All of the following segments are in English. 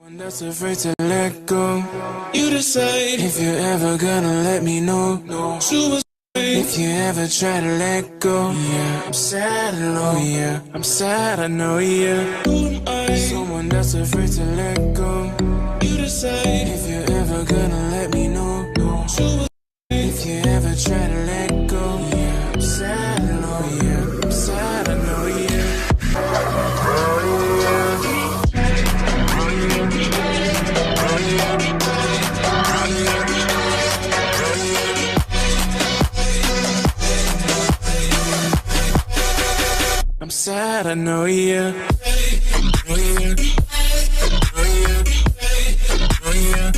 One that's afraid to let go. You decide if you're ever gonna let me know. Suicide. If you ever try to let go. Yeah, I'm sad and low. Yeah, I'm sad, I know. Yeah, who am I? Someone that's afraid to let go. You decide if you're ever gonna let me know. Suicide. If you ever try to let go. Yeah, I'm sad and low. Yeah, I'm sad, I know. Yeah. I'm sad, I know, yeah. Oh, yeah. Oh, yeah. Oh, yeah. Oh, yeah.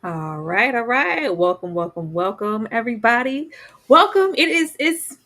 All right. Welcome, everybody. Welcome. It's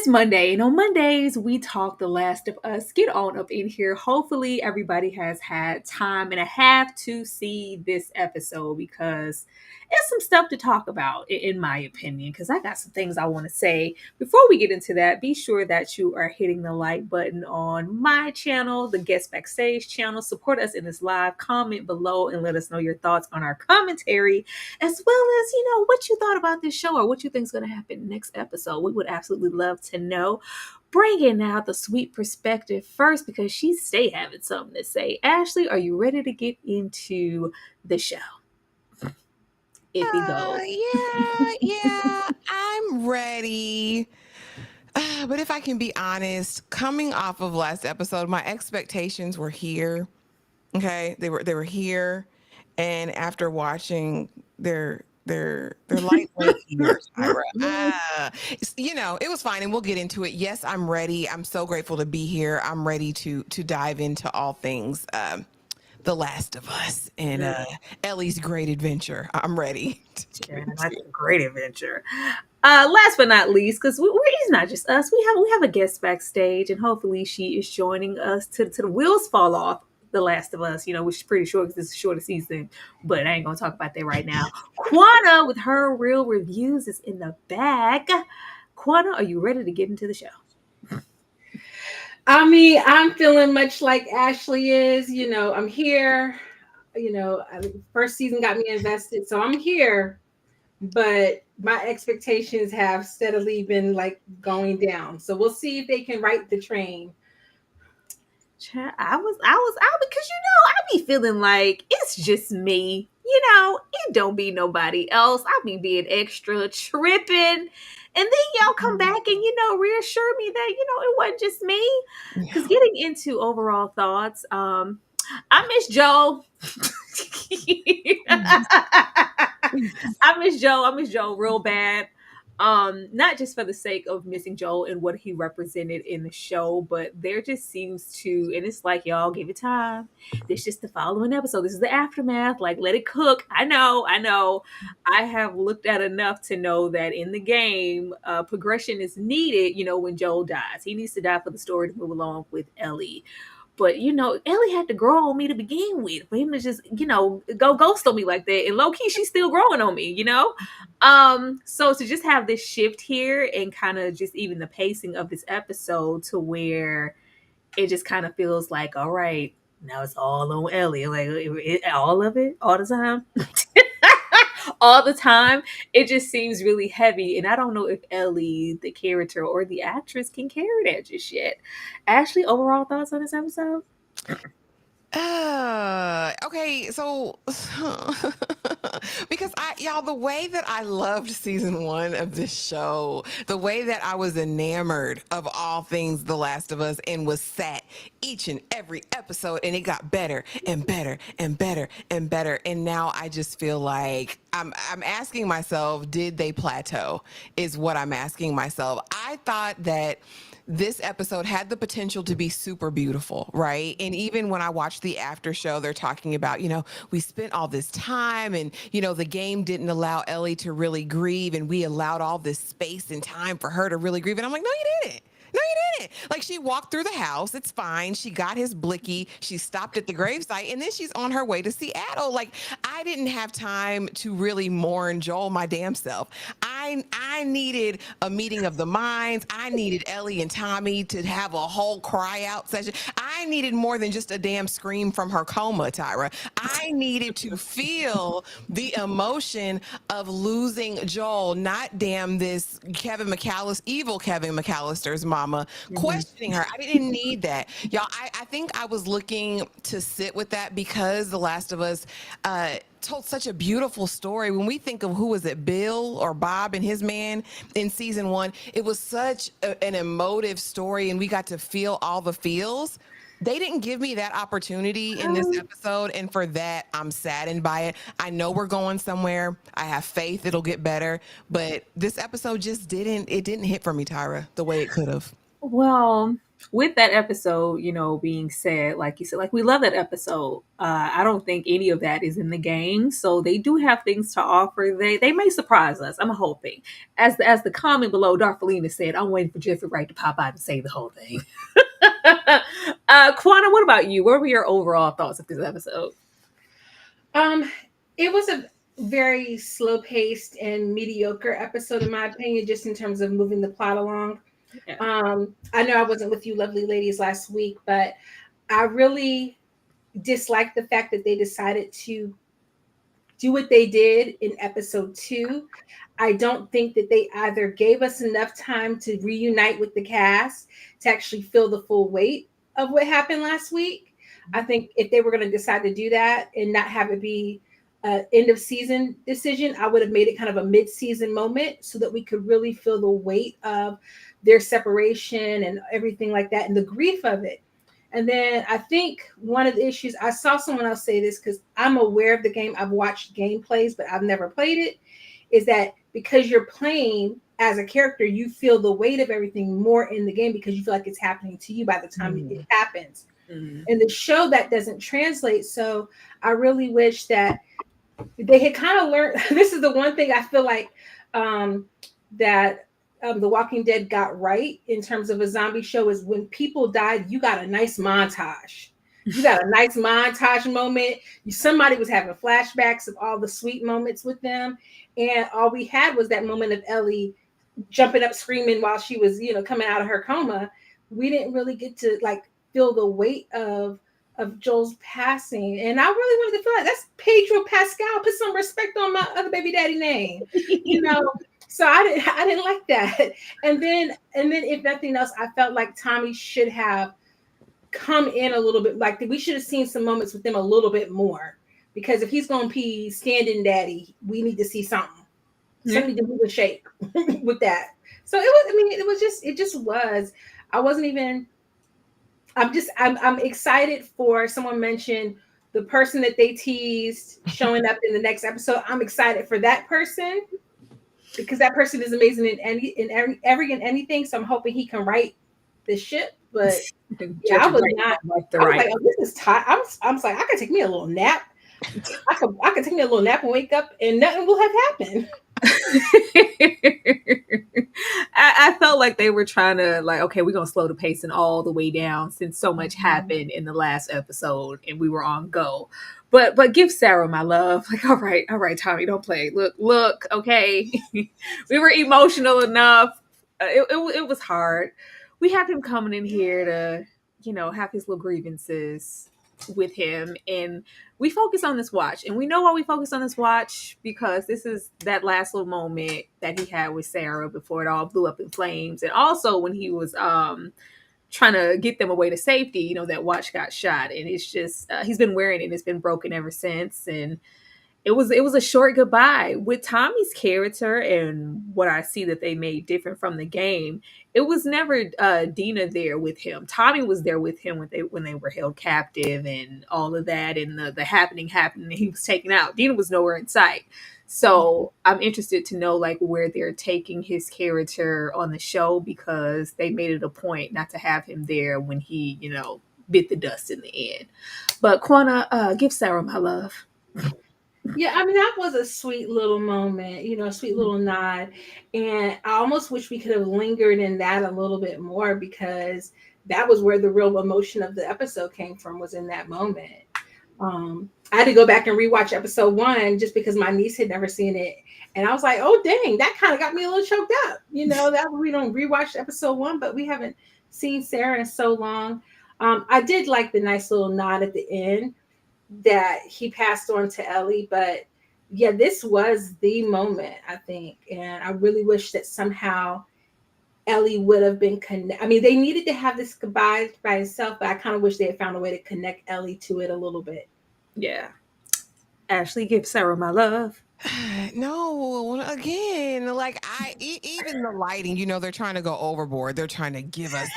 Monday, and on Mondays we talk The Last of Us. Get on up in here. Hopefully, everybody has had time and a half to see this episode because it's some stuff to talk about, in my opinion. Because I got some things I want to say. Before we get into that, be sure that you are hitting the like button on my channel, the Guest Backstage channel. Support us in this live. Comment below and let us know your thoughts on our commentary, as well as, what you thought about this show or what you think is going to happen next episode. We would absolutely love to know. Bringing out the sweet perspective first because she stay having something to say. Ashley, are you ready to get into the show? If he goes. Yeah, I'm ready. But if I can be honest, coming off of last episode, my expectations were here. Okay, they were here, and after watching their light went here, Ira. It was fine, and we'll get into it. Yes, I'm ready. I'm so grateful to be here. I'm ready to dive into all things The Last of Us and Ellie's great adventure. I'm ready. That's a great adventure. Last but not least, because it's not just us. We have a guest backstage, and hopefully she is joining us to the wheels fall off. The Last of Us, which is pretty short because it's a shorter season, but I ain't gonna talk about that right now. Quana with her real reviews is in the bag. Quana, are you ready to get into the show? I mean, I'm feeling much like Ashley is. I'm here. First season got me invested, so I'm here. But my expectations have steadily been going down. So we'll see if they can right the train. I was out because I be feeling like it's just me. It don't be nobody else. I be being extra tripping. And then y'all come back and, reassure me that, it wasn't just me. Because getting into overall thoughts, I miss Joe. I miss Joe real bad. Not just for the sake of missing Joel and what he represented in the show, but there just seems to, and it's like, y'all give it time. This just the following episode. This is the aftermath. Like, let it cook. I know. I have looked at enough to know that in the game, progression is needed, when Joel dies. He needs to die for the story to move along with Ellie. But Ellie had to grow on me to begin with. For him to just, go ghost on me like that. And low key, she's still growing on me, So to just have this shift here and kind of just even the pacing of this episode to where it just kind of feels like, all right, now it's all on Ellie. Like all of it, all the time. All the time, it just seems really heavy. And I don't know if Ellie, the character or the actress, can carry that just yet. Ashley, overall thoughts on this episode? Okay, so because y'all, the way that I loved season 1 of this show, the way that I was enamored of all things The Last of Us and was sat each and every episode, and it got better and better and better and better. And now I just feel like I'm asking myself, did they plateau? Is what I'm asking myself. I thought that this episode had the potential to be super beautiful, right? And even when I watched the after show, they're talking about, we spent all this time and, the game didn't allow Ellie to really grieve, and we allowed all this space and time for her to really grieve. And I'm like, no, you didn't. No, you didn't. Like, she walked through the house. It's fine. She got his blicky. She stopped at the gravesite, and then she's on her way to Seattle. Like, I didn't have time to really mourn Joel my damn self. I needed a meeting of the minds. I needed Ellie and Tommy to have a whole cry out session. I needed more than just a damn scream from her coma, Tyra. I needed to feel the emotion of losing Joel, not damn this evil Kevin McAllister's mama, questioning her. I didn't need that. Y'all, I think I was looking to sit with that because The Last of Us told such a beautiful story. When we think of who was it, Bill or Bob and his man in season 1, it was such an emotive story, and we got to feel all the feels. They didn't give me that opportunity in this episode, and for that, I'm saddened by it. I know we're going somewhere. I have faith it'll get better, but this episode just didn't hit for me, Tyra, the way it could have. Well, with that episode, being said, like you said, like we love that episode. I don't think any of that is in the game, so they do have things to offer. They may surprise us. I'm hoping. As the comment below, Darfelina said, "I'm waiting for Jeffrey Wright to pop out and say the whole thing." Quana, what about you? What were your overall thoughts of this episode? It was a very slow-paced and mediocre episode, in my opinion, just in terms of moving the plot along. Yeah. I know I wasn't with you lovely ladies last week, but I really disliked the fact that they decided to do what they did in episode 2. I don't think that they either gave us enough time to reunite with the cast to actually feel the full weight of what happened last week. I think if they were going to decide to do that and not have it be an end of season decision, I would have made it kind of a mid-season moment so that we could really feel the weight of their separation and everything like that and the grief of it. And then I think one of the issues, I saw someone else say this because I'm aware of the game. I've watched gameplays, but I've never played it, is that because you're playing as a character, you feel the weight of everything more in the game because you feel like it's happening to you by the time it happens. In the show, that doesn't translate. So I really wish that they had kind of learned. This is the one thing I feel like that The Walking Dead got right in terms of a zombie show is when people died, you got a nice montage. You got a nice montage moment. Somebody was having flashbacks of all the sweet moments with them. And all we had was that moment of Ellie jumping up, screaming while she was, coming out of her coma. We didn't really get to feel the weight of Joel's passing. And I really wanted to feel like that's Pedro Pascal. Put some respect on my other baby daddy name, So I didn't like that. And then if nothing else, I felt like Tommy should have come in a little bit. Like we should have seen some moments with them a little bit more. Because if he's going to be standing daddy, we need to see something. Something to move a shake with that. So it just was. I'm excited for, someone mentioned the person that they teased showing up in the next episode. I'm excited for that person because that person is amazing in anything. So I'm hoping he can right this ship. But I was not. I was like, oh, this is tight. I'm like, I could take me a little nap. I could take me a little nap and wake up and nothing will have happened. I felt like they were trying to like, okay, we're gonna slow the pacing all the way down since so much happened in the last episode and we were on go. But give Sarah my love. Like, all right, Tommy, don't play. Look, okay. We were emotional enough. It was hard. We have him coming in here to, have his little grievances with him, and we focus on this watch. And we know why we focus on this watch, because this is that last little moment that he had with Sarah before it all blew up in flames, and also when he was trying to get them away to safety. That watch got shot, and it's just he's been wearing it and it's been broken ever since. And it was a short goodbye. With Tommy's character and what I see that they made different from the game, it was never Dina there with him. Tommy was there with him when they were held captive and all of that, and the happening and he was taken out. Dina was nowhere in sight. So I'm interested to know like where they're taking his character on the show, because they made it a point not to have him there when he, bit the dust in the end. But Quana, give Sarah my love. Yeah, I mean, that was a sweet little moment, a sweet little nod. And I almost wish we could have lingered in that a little bit more, because that was where the real emotion of the episode came from, was in that moment. I had to go back and rewatch episode 1 just because my niece had never seen it. And I was like, oh, dang, that kind of got me a little choked up. That we don't rewatch episode 1, but we haven't seen Sarah in so long. I did like the nice little nod at the end that he passed on to Ellie, but yeah, this was the moment, I think. And I really wish that somehow Ellie would have been I mean, they needed to have this goodbye by itself, but I kind of wish they had found a way to connect Ellie to it a little bit. Yeah. Ashley, give Sarah my love. No, again, like even the lighting, they're trying to go overboard. They're trying to give us,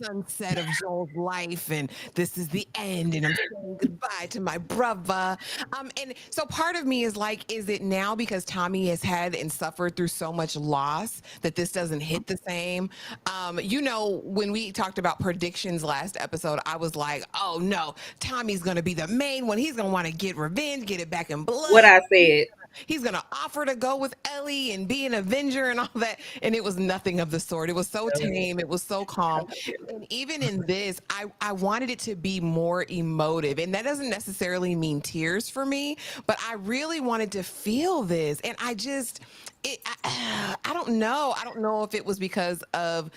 sunset of Joel's life, and this is the end, and I'm saying goodbye to my brother. And so part of me is like, is it now because Tommy has had and suffered through so much loss that this doesn't hit the same? When we talked about predictions last episode, I was like, oh no, Tommy's gonna be the main one. He's gonna want to get revenge, get it back in blood. What I said. He's going to offer to go with Ellie and be an Avenger and all that. And it was nothing of the sort. It was so tame. It was so calm. And even in this, I wanted it to be more emotive. And that doesn't necessarily mean tears for me, but I really wanted to feel this. And I don't know. I don't know if it was because of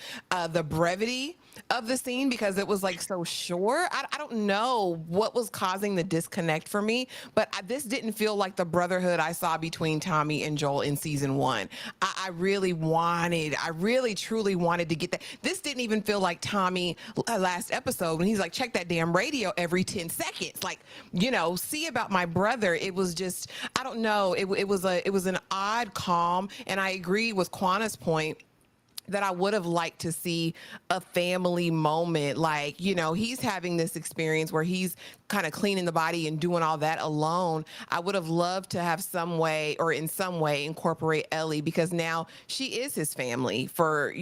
the brevity of the scene, because it was like so short. I don't know what was causing the disconnect for me, but this didn't feel like the brotherhood I saw between Tommy and Joel in season 1. I really truly wanted to get that. This didn't even feel like Tommy last episode when he's like, check that damn radio every 10 seconds. Like, see about my brother. It was just, I don't know. It was an odd calm. And I agree with Quana's point that I would have liked to see a family moment. Like, he's having this experience where he's kind of cleaning the body and doing all that alone. I would have loved to have some way incorporate Ellie, because now she is his family for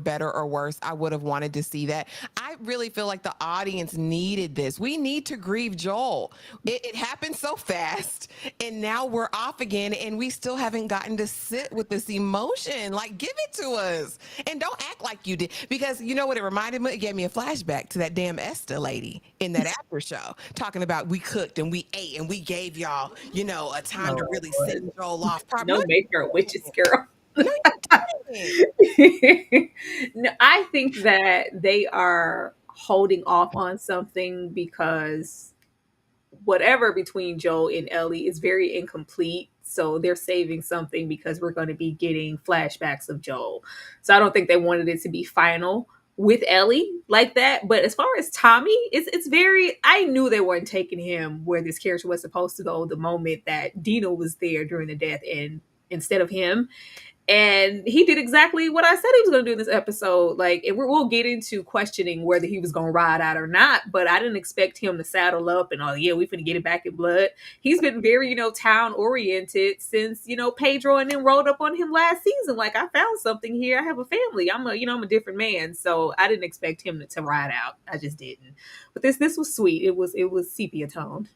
better or worse. I would have wanted to see that. I really feel like the audience needed this. We need to grieve Joel. It happened so fast, and now we're off again, and we still haven't gotten to sit with this emotion. Like, give it to us. And don't act like you did, because you know what it reminded me? It gave me a flashback to that damn Esther lady in that after show, talking about we cooked and we ate and we gave y'all, a time to really send Joel off. Don't make her a witch's girl. No, I think that they are holding off on something because whatever between Joel and Ellie is very incomplete. So they're saving something because we're going to be getting flashbacks of Joel. So I don't think they wanted it to be final with Ellie like that. But as far as Tommy, it's very, I knew they weren't taking him where this character was supposed to go the moment that Dina was there during the death, and instead of him. And he did exactly what I said he was going to do in this episode. Like, and we'll get into questioning whether he was going to ride out or not. But I didn't expect him to saddle up and, oh, yeah, we finna get it back in blood. He's been very, town oriented since, Pedro and then rolled up on him last season. Like, I found something here. I have a family. I'm a different man. So I didn't expect him to ride out. I just didn't. But this was sweet. It was sepia toned.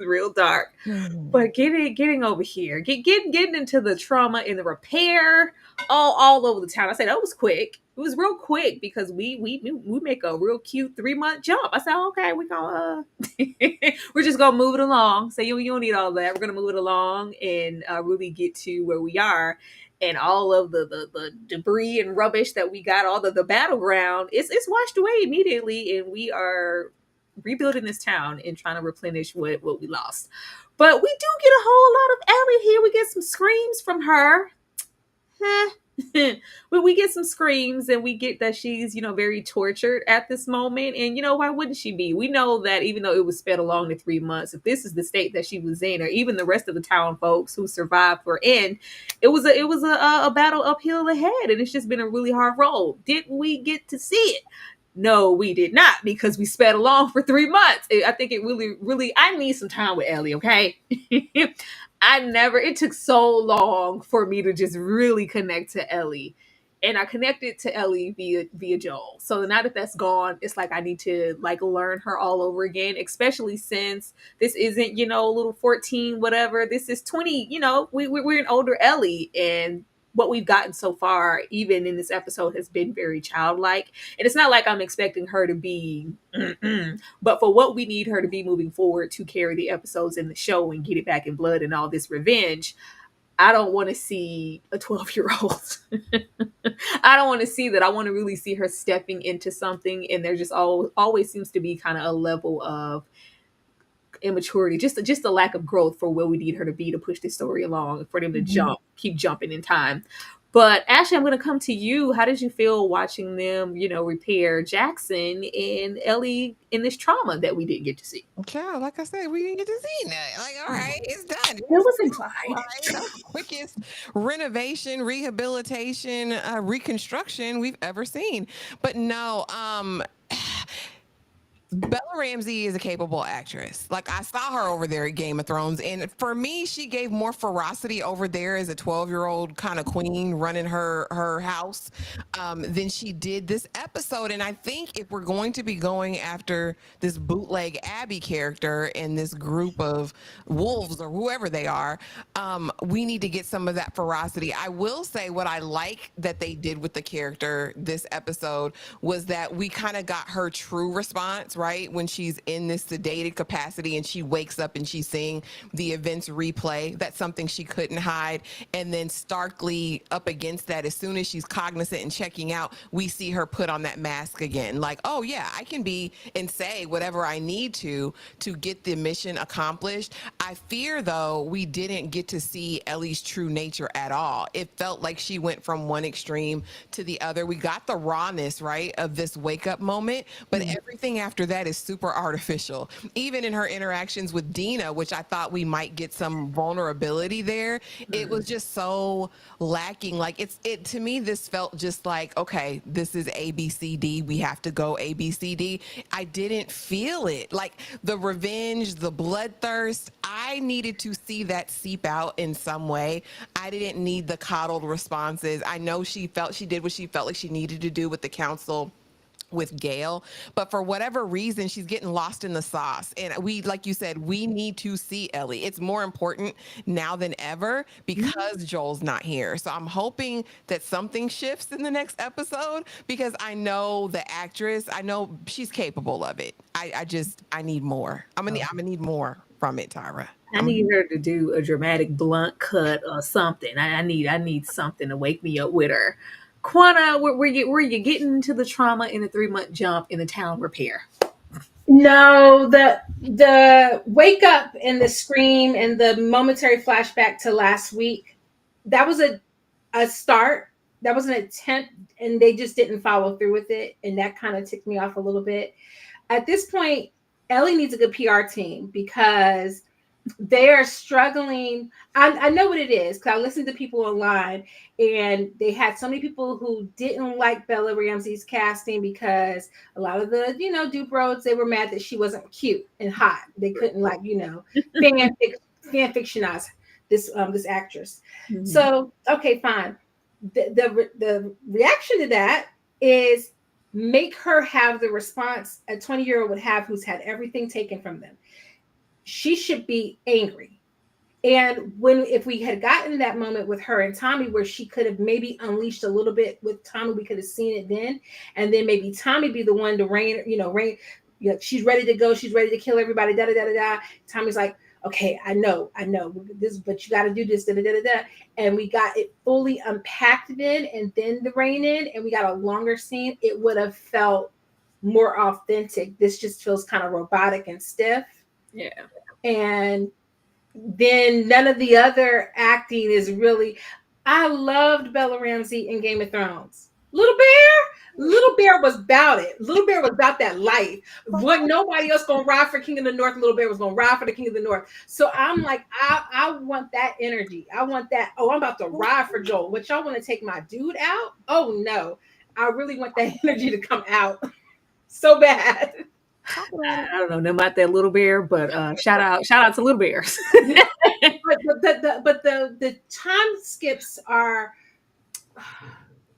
real dark. But getting over here, getting into the trauma and the repair all over the town. I said that was quick. It was real quick because we make a real cute 3-month jump. I said, okay, we gonna we're just gonna move it along. So you don't need all that. We're gonna move it along and really get to where we are. And all of the debris and rubbish that we got, all the battleground, it's washed away immediately, and we are rebuilding this town and trying to replenish what we lost. But we do get a whole lot of Ellie here. We get some screams from her. But we get some screams, and we get that she's, very tortured at this moment. And, why wouldn't she be? We know that even though it was sped along to 3 months, if this is the state that she was in, or even the rest of the town folks who survived were in, it was a battle uphill ahead. And it's just been a really hard road. Didn't we get to see it? No, we did not, because we sped along for 3 months. I think it really, I need some time with Ellie, okay? It took so long for me to just really connect to Ellie. And I connected to Ellie via Joel. So now that that's gone, it's like I need to learn her all over again, especially since this isn't, little 14, whatever. This is 20, we're an older Ellie, and what we've gotten so far, even in this episode, has been very childlike. And it's not like I'm expecting her to be, but for what we need her to be moving forward to carry the episodes in the show and get it back in blood and all this revenge, I don't want to see a 12-year-old. I don't want to see that. I want to really see her stepping into something. And there just always seems to be kind of a level of immaturity, just a lack of growth for where we need her to be to push this story along, for them to keep jumping in time. But Ashley, I'm going to come to you. How did you feel watching them, repair Jackson and Ellie in this trauma that we didn't get to see? Okay, like I said, we didn't get to see that. All right, it's done. It was implied. Right? That's the quickest renovation, rehabilitation, reconstruction we've ever seen. But no, Bella Ramsey is a capable actress. I saw her over there at Game of Thrones, and for me, she gave more ferocity over there as a 12-year-old kind of queen running her house than she did this episode. And I think if we're going to be going after this bootleg Abby character and this group of wolves or whoever they are, we need to get some of that ferocity. I will say what I like that they did with the character this episode was that we kind of got her true response, right? When she's in this sedated capacity and she wakes up and she's seeing the events replay. That's something she couldn't hide. And then starkly up against that, as soon as she's cognizant and checking out, we see her put on that mask again. Oh yeah, I can be and say whatever I need to get the mission accomplished. I fear though, we didn't get to see Ellie's true nature at all. It felt like she went from one extreme to the other. We got the rawness, right, of this wake up moment, but everything after that is super artificial. Even in her interactions with Dina, which I thought we might get some vulnerability there, it was just so lacking. To me, this felt just like, okay, this is ABCD. We have to go ABCD. I didn't feel it. The revenge, the bloodthirst, I needed to see that seep out in some way. I didn't need the coddled responses. I know she did what she felt like she needed to do with the council with Gail, but for whatever reason, she's getting lost in the sauce. And we, like you said, we need to see Ellie. It's more important now than ever because Joel's not here. So I'm hoping that something shifts in the next episode, because I know the actress, I know she's capable of it. I need more. I'm gonna need more from it, Tyra. I need her to do a dramatic blunt cut or something. I need something to wake me up with her. Quana, were you getting into the trauma in the 3-month jump in the town repair? No, the wake up and the scream and the momentary flashback to last week, that was a start. That was an attempt, and they just didn't follow through with it. And that kind of ticked me off a little bit. At this point, Ellie needs a good PR team, because they are struggling. I know what it is, because I listened to people online, and they had so many people who didn't like Bella Ramsey's casting, because a lot of the, Dupe Roads, they were mad that she wasn't cute and hot. They couldn't fan fictionize this actress. Mm-hmm. So, okay, fine. The reaction to that is make her have the response a 20-year-old would have, who's had everything taken from them. she should be angry. And if we had gotten that moment with her and Tommy where she could have maybe unleashed a little bit with Tommy, we could have seen it then. And then maybe Tommy be the one to rein, she's ready to go, she's ready to kill everybody, da da da da da. Tommy's like, okay, I know this, but you got to do this, da da da da. And we got it fully unpacked then, and then the rein in, and we got a longer scene. It would have felt more authentic. This just feels kind of robotic and stiff. Yeah. And then none of the other acting is really. I loved Bella Ramsey in Game of Thrones. Little Bear was about it. Little Bear was about that life. Wasn't nobody else gonna ride for King of the North. Little Bear was gonna ride for the King of the North. So I'm like, I want that energy. I want that. Oh, I'm about to ride for Joel. But y'all want to take my dude out? Oh no. I really want that energy to come out so bad. I don't know nothing about that Little Bear, but shout out to Little Bears. but the time skips are,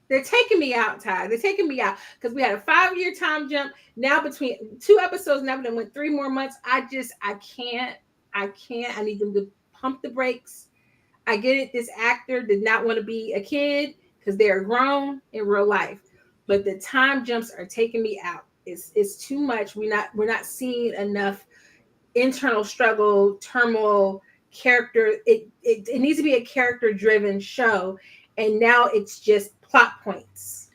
they're taking me out, Ty. They're taking me out because we had a 5-year time jump. Now between 2 episodes, now then went 3 more months. I can't. I need them to pump the brakes. I get it. This actor did not want to be a kid because they're grown in real life, but the time jumps are taking me out. It's too much. We're not seeing enough internal struggle, turmoil, character. It needs to be a character driven show, and now it's just plot points.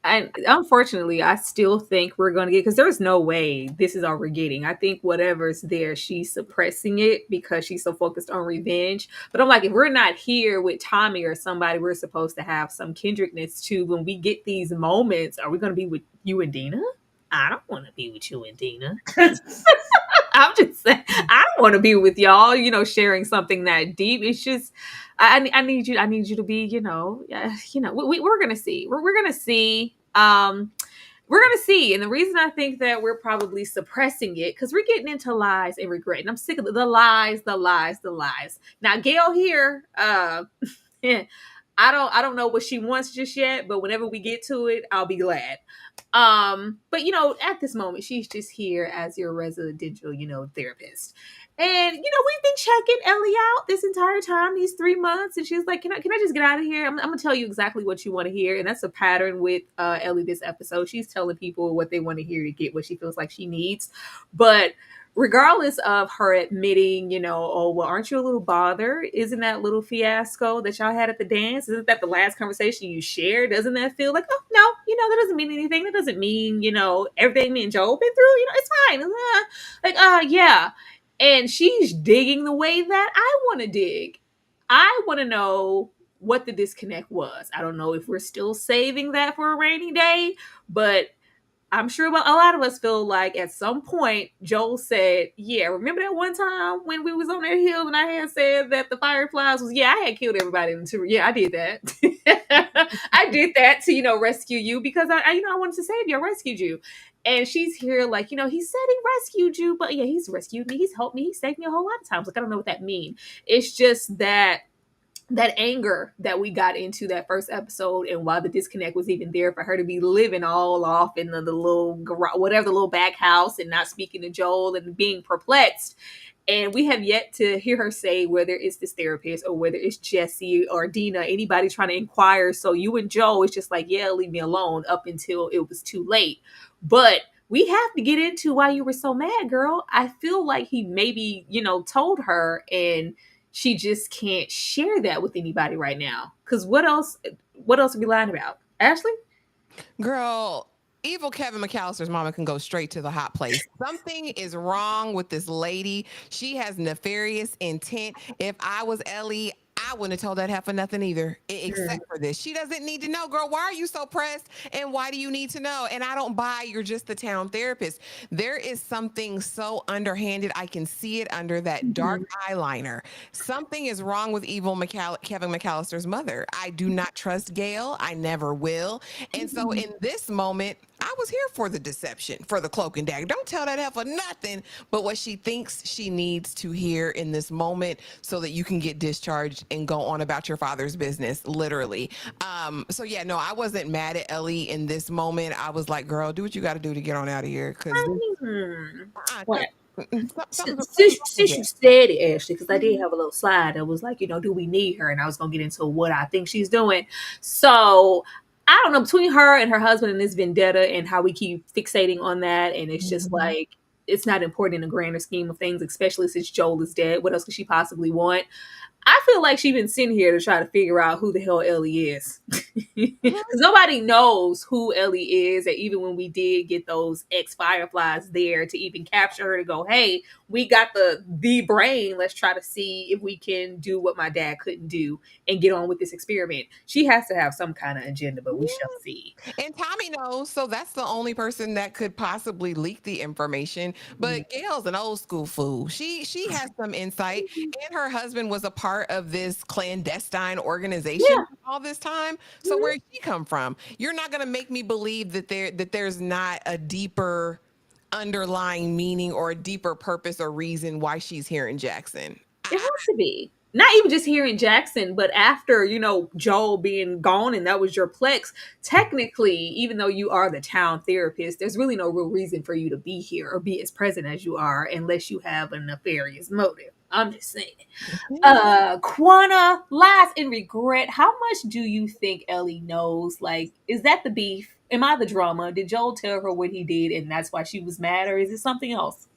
And unfortunately, I still think we're going to get, because there's no way this is all we're getting. I think whatever's there, she's suppressing it because she's so focused on revenge. But I'm like, if we're not here with Tommy or somebody we're supposed to have some kindredness to, when we get these moments, are we going to be with you and Dina? I don't want to be with you and Dina. I'm just saying, I don't want to be with y'all, sharing something that deep. It's just, I need you to be, we're going to see. We're going to see. We're going to see. And the reason I think that we're probably suppressing it, because we're getting into lies and regret. And I'm sick of the lies. Now, Gail here, I don't know what she wants just yet, but whenever we get to it, I'll be glad. But at this moment, she's just here as your residential, therapist. And we've been checking Ellie out this entire time, these 3 months, and she's like, "Can I just get out of here? I'm gonna tell you exactly what you want to hear." And that's a pattern with Ellie this episode. She's telling people what they want to hear to get what she feels like she needs. But regardless of her admitting, oh, well, aren't you a little bothered? Isn't that little fiasco that y'all had at the dance? Isn't that the last conversation you shared? Doesn't that feel like, oh, no, that doesn't mean anything. That doesn't mean, everything me and Joel been through, it's fine. Yeah. And she's digging the way that I want to dig. I want to know what the disconnect was. I don't know if we're still saving that for a rainy day, but I'm sure a lot of us feel like at some point Joel said, yeah, remember that one time when we was on that hill and I had said that the fireflies was, I had killed everybody in the timber. Yeah, I did that. I did that to, rescue you because I wanted to save you. I rescued you. And she's here like, he said he rescued you, but yeah, he's rescued me. He's helped me. He saved me a whole lot of times. Like, I don't know what that means. It's just that anger that we got into that first episode, and why the disconnect was even there for her to be living all off in the little garage, whatever, the little back house, and not speaking to Joel and being perplexed. And we have yet to hear her say whether it's this therapist or whether it's Jesse or Dina, anybody trying to inquire. So you and Joel, it's just like, yeah, leave me alone up until it was too late. But we have to get into why you were so mad, girl. I feel like he maybe, told her, and she just can't share that with anybody right now. Because what else are we lying about? Ashley? Girl, evil Kevin McAllister's mama can go straight to the hot place. Something is wrong with this lady. She has nefarious intent. If I was Ellie, I wouldn't have told that heifer nothing either, except for this. She doesn't need to know, girl. Why are you so pressed? And why do you need to know? And I don't buy you're just the town therapist. There is something so underhanded. I can see it under that dark eyeliner. Something is wrong with evil Kevin McAllister's mother. I do not trust Gail. I never will. And so in this moment, I was here for the deception, for the cloak and dagger. Don't tell that heifer nothing but what she thinks she needs to hear in this moment so that you can get discharged and go on about your father's business, literally. So yeah, no, I wasn't mad at Ellie in this moment. I was like, girl, do what you got to do to get on out of here. Because Something's Since, wrong with since you it. said it, Ashley, because I did Mhm. have a little slide that was like, do we need her? And I was going to get into what I think she's doing. So I don't know, between her and her husband and this vendetta and how we keep fixating on that. And it's just Mhm. like, it's not important in the grander scheme of things, especially since Joel is dead. What else could she possibly want? I feel like she's been sitting here to try to figure out who the hell Ellie is. Because Mhm. nobody knows who Ellie is. And even when we did get those ex Fireflies there to even capture her to go, hey, we got the brain. Let's try to see if we can do what my dad couldn't do and get on with this experiment. She has to have some kind of agenda, but we shall see. And Tommy knows, so that's the only person that could possibly leak the information. Mm. But Gail's an old school fool. She has some insight, and her husband was a part of this clandestine Yeah. organization all this time. So where'd she come from? You're not gonna make me believe that there's not a deeper underlying meaning or a deeper purpose or reason why she's here in Jackson. It has to be. Not even just here in Jackson, but after, Joel being gone and that was your plex, technically, even though you are the town therapist, there's really no real reason for you to be here or be as present as you are unless you have a nefarious motive. I'm just saying. Quana, lies and regret. How much do you think Ellie knows? Like, is that the beef? Am I the drama? Did Joel tell her what he did and that's why she was mad, or is it something else?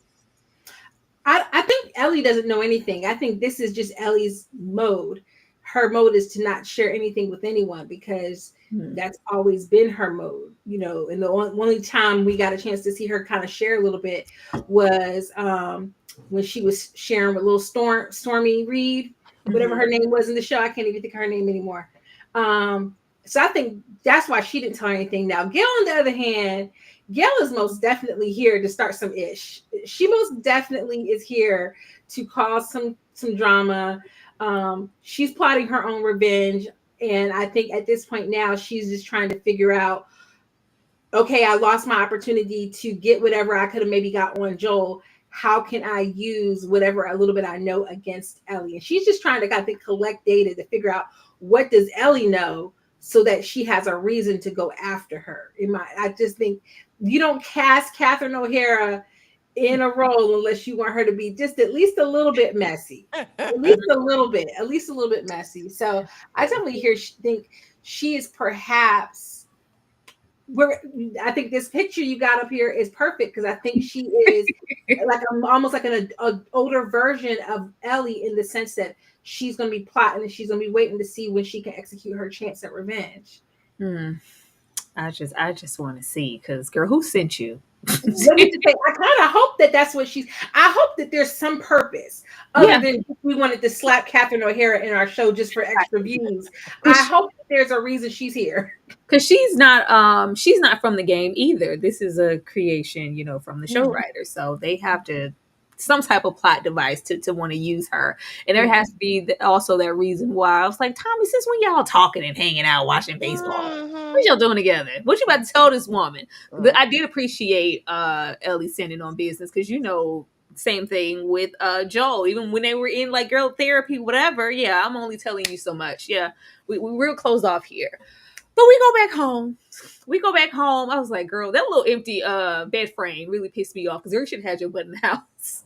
I think Ellie doesn't know anything. I think this is just Ellie's mode. Her mode is to not share anything with anyone because Hmm. that's always been her mode, And the only time we got a chance to see her kind of share a little bit was when she was sharing with little Stormy Reed, whatever Mhm. her name was in the show. I can't even think of her name anymore. So I think that's why she didn't tell anything. Now, Gail, on the other hand, Gail is most definitely here to start some ish. She most definitely is here to cause some drama. She's plotting her own revenge, and I think at this point now she's just trying to figure out. Okay, I lost my opportunity to get whatever I could have maybe got on Joel. How can I use whatever a little bit I know against Ellie? And she's just trying to, I think, collect data to figure out what does Ellie know so that she has a reason to go after her. I just think you don't cast Catherine O'Hara in a role unless you want her to be just at least a little bit messy. At least a little bit messy. So I definitely think she is perhaps where I think this picture you got up here is perfect because I think she is like almost like an older version of Ellie in the sense that she's going to be plotting and she's going to be waiting to see when she can execute her chance at revenge. Hmm. I just want to see, because girl, who sent you? Let me just say, I kind of hope that that's what she's. I hope that there's some purpose other Yeah, than we wanted to slap Catherine O'Hara in our show just for extra views. I because hope that there's a reason she's here. she's not from the game either. This is a creation, from the show Mhm. writer. So they have to some type of plot device to want to use her. And there Yeah. has to be also that reason why I was like, Tommy, since when y'all talking and hanging out watching baseball? What Mhm. y'all doing together? What you about to tell this woman? But Mhm. I did appreciate Ellie sending on business because same thing with Joel. Even when they were in like girl therapy, whatever. Yeah, I'm only telling you so much. Yeah, we real close off here. But we go back home. We go back home. I was like, girl, that little empty bed frame really pissed me off because you should have had your butt in the house.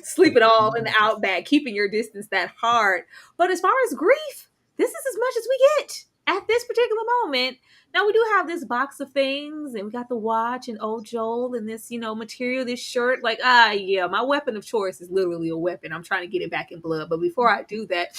Sleeping all in the outback, keeping your distance that hard. But as far as grief, this is as much as we get at this particular moment. Now we do have this box of things, and we got the watch and old Joel and this, material, this shirt. Like, yeah, my weapon of choice is literally a weapon. I'm trying to get it back in blood. But before I do that,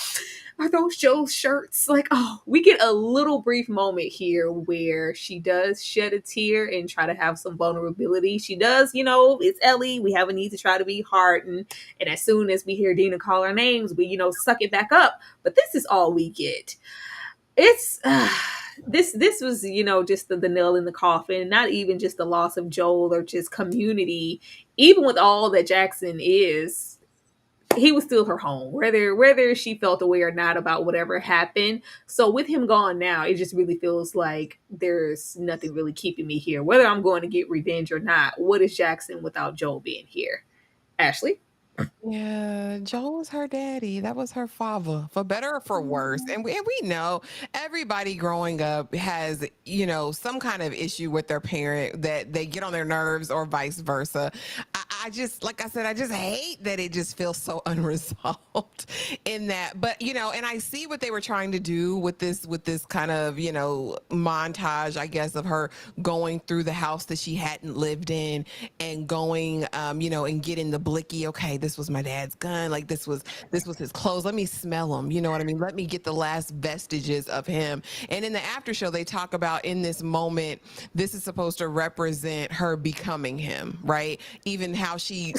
are those Joel's shirts? Like, oh, we get a little brief moment here where she does shed a tear and try to have some vulnerability. She does, it's Ellie. We have a need to try to be hardened. And as soon as we hear Dina call our names, we, suck it back up. But this is all we get. It's this was, just the nail in the coffin. Not even just the loss of Joel or just community. Even with all that Jackson is, he was still her home, whether she felt away or not about whatever happened. So with him gone now, it just really feels like there's nothing really keeping me here. Whether I'm going to get revenge or not, what is Jackson without Joel being here? Ashley? Yeah, Joel was her daddy. That was her father, for better or for worse. And we know everybody growing up has, some kind of issue with their parent that they get on their nerves or vice versa. I just, like I said, I just hate that it just feels so unresolved in that. But, and I see what they were trying to do with this kind of, montage, I guess, of her going through the house that she hadn't lived in and going, and getting the blicky. Okay, this was my dad's gun. Like this was his clothes. Let me smell them. You know what I mean? Let me get the last vestiges of him. And in the after show, they talk about in this moment, this is supposed to represent her becoming him, right? Even how yeah,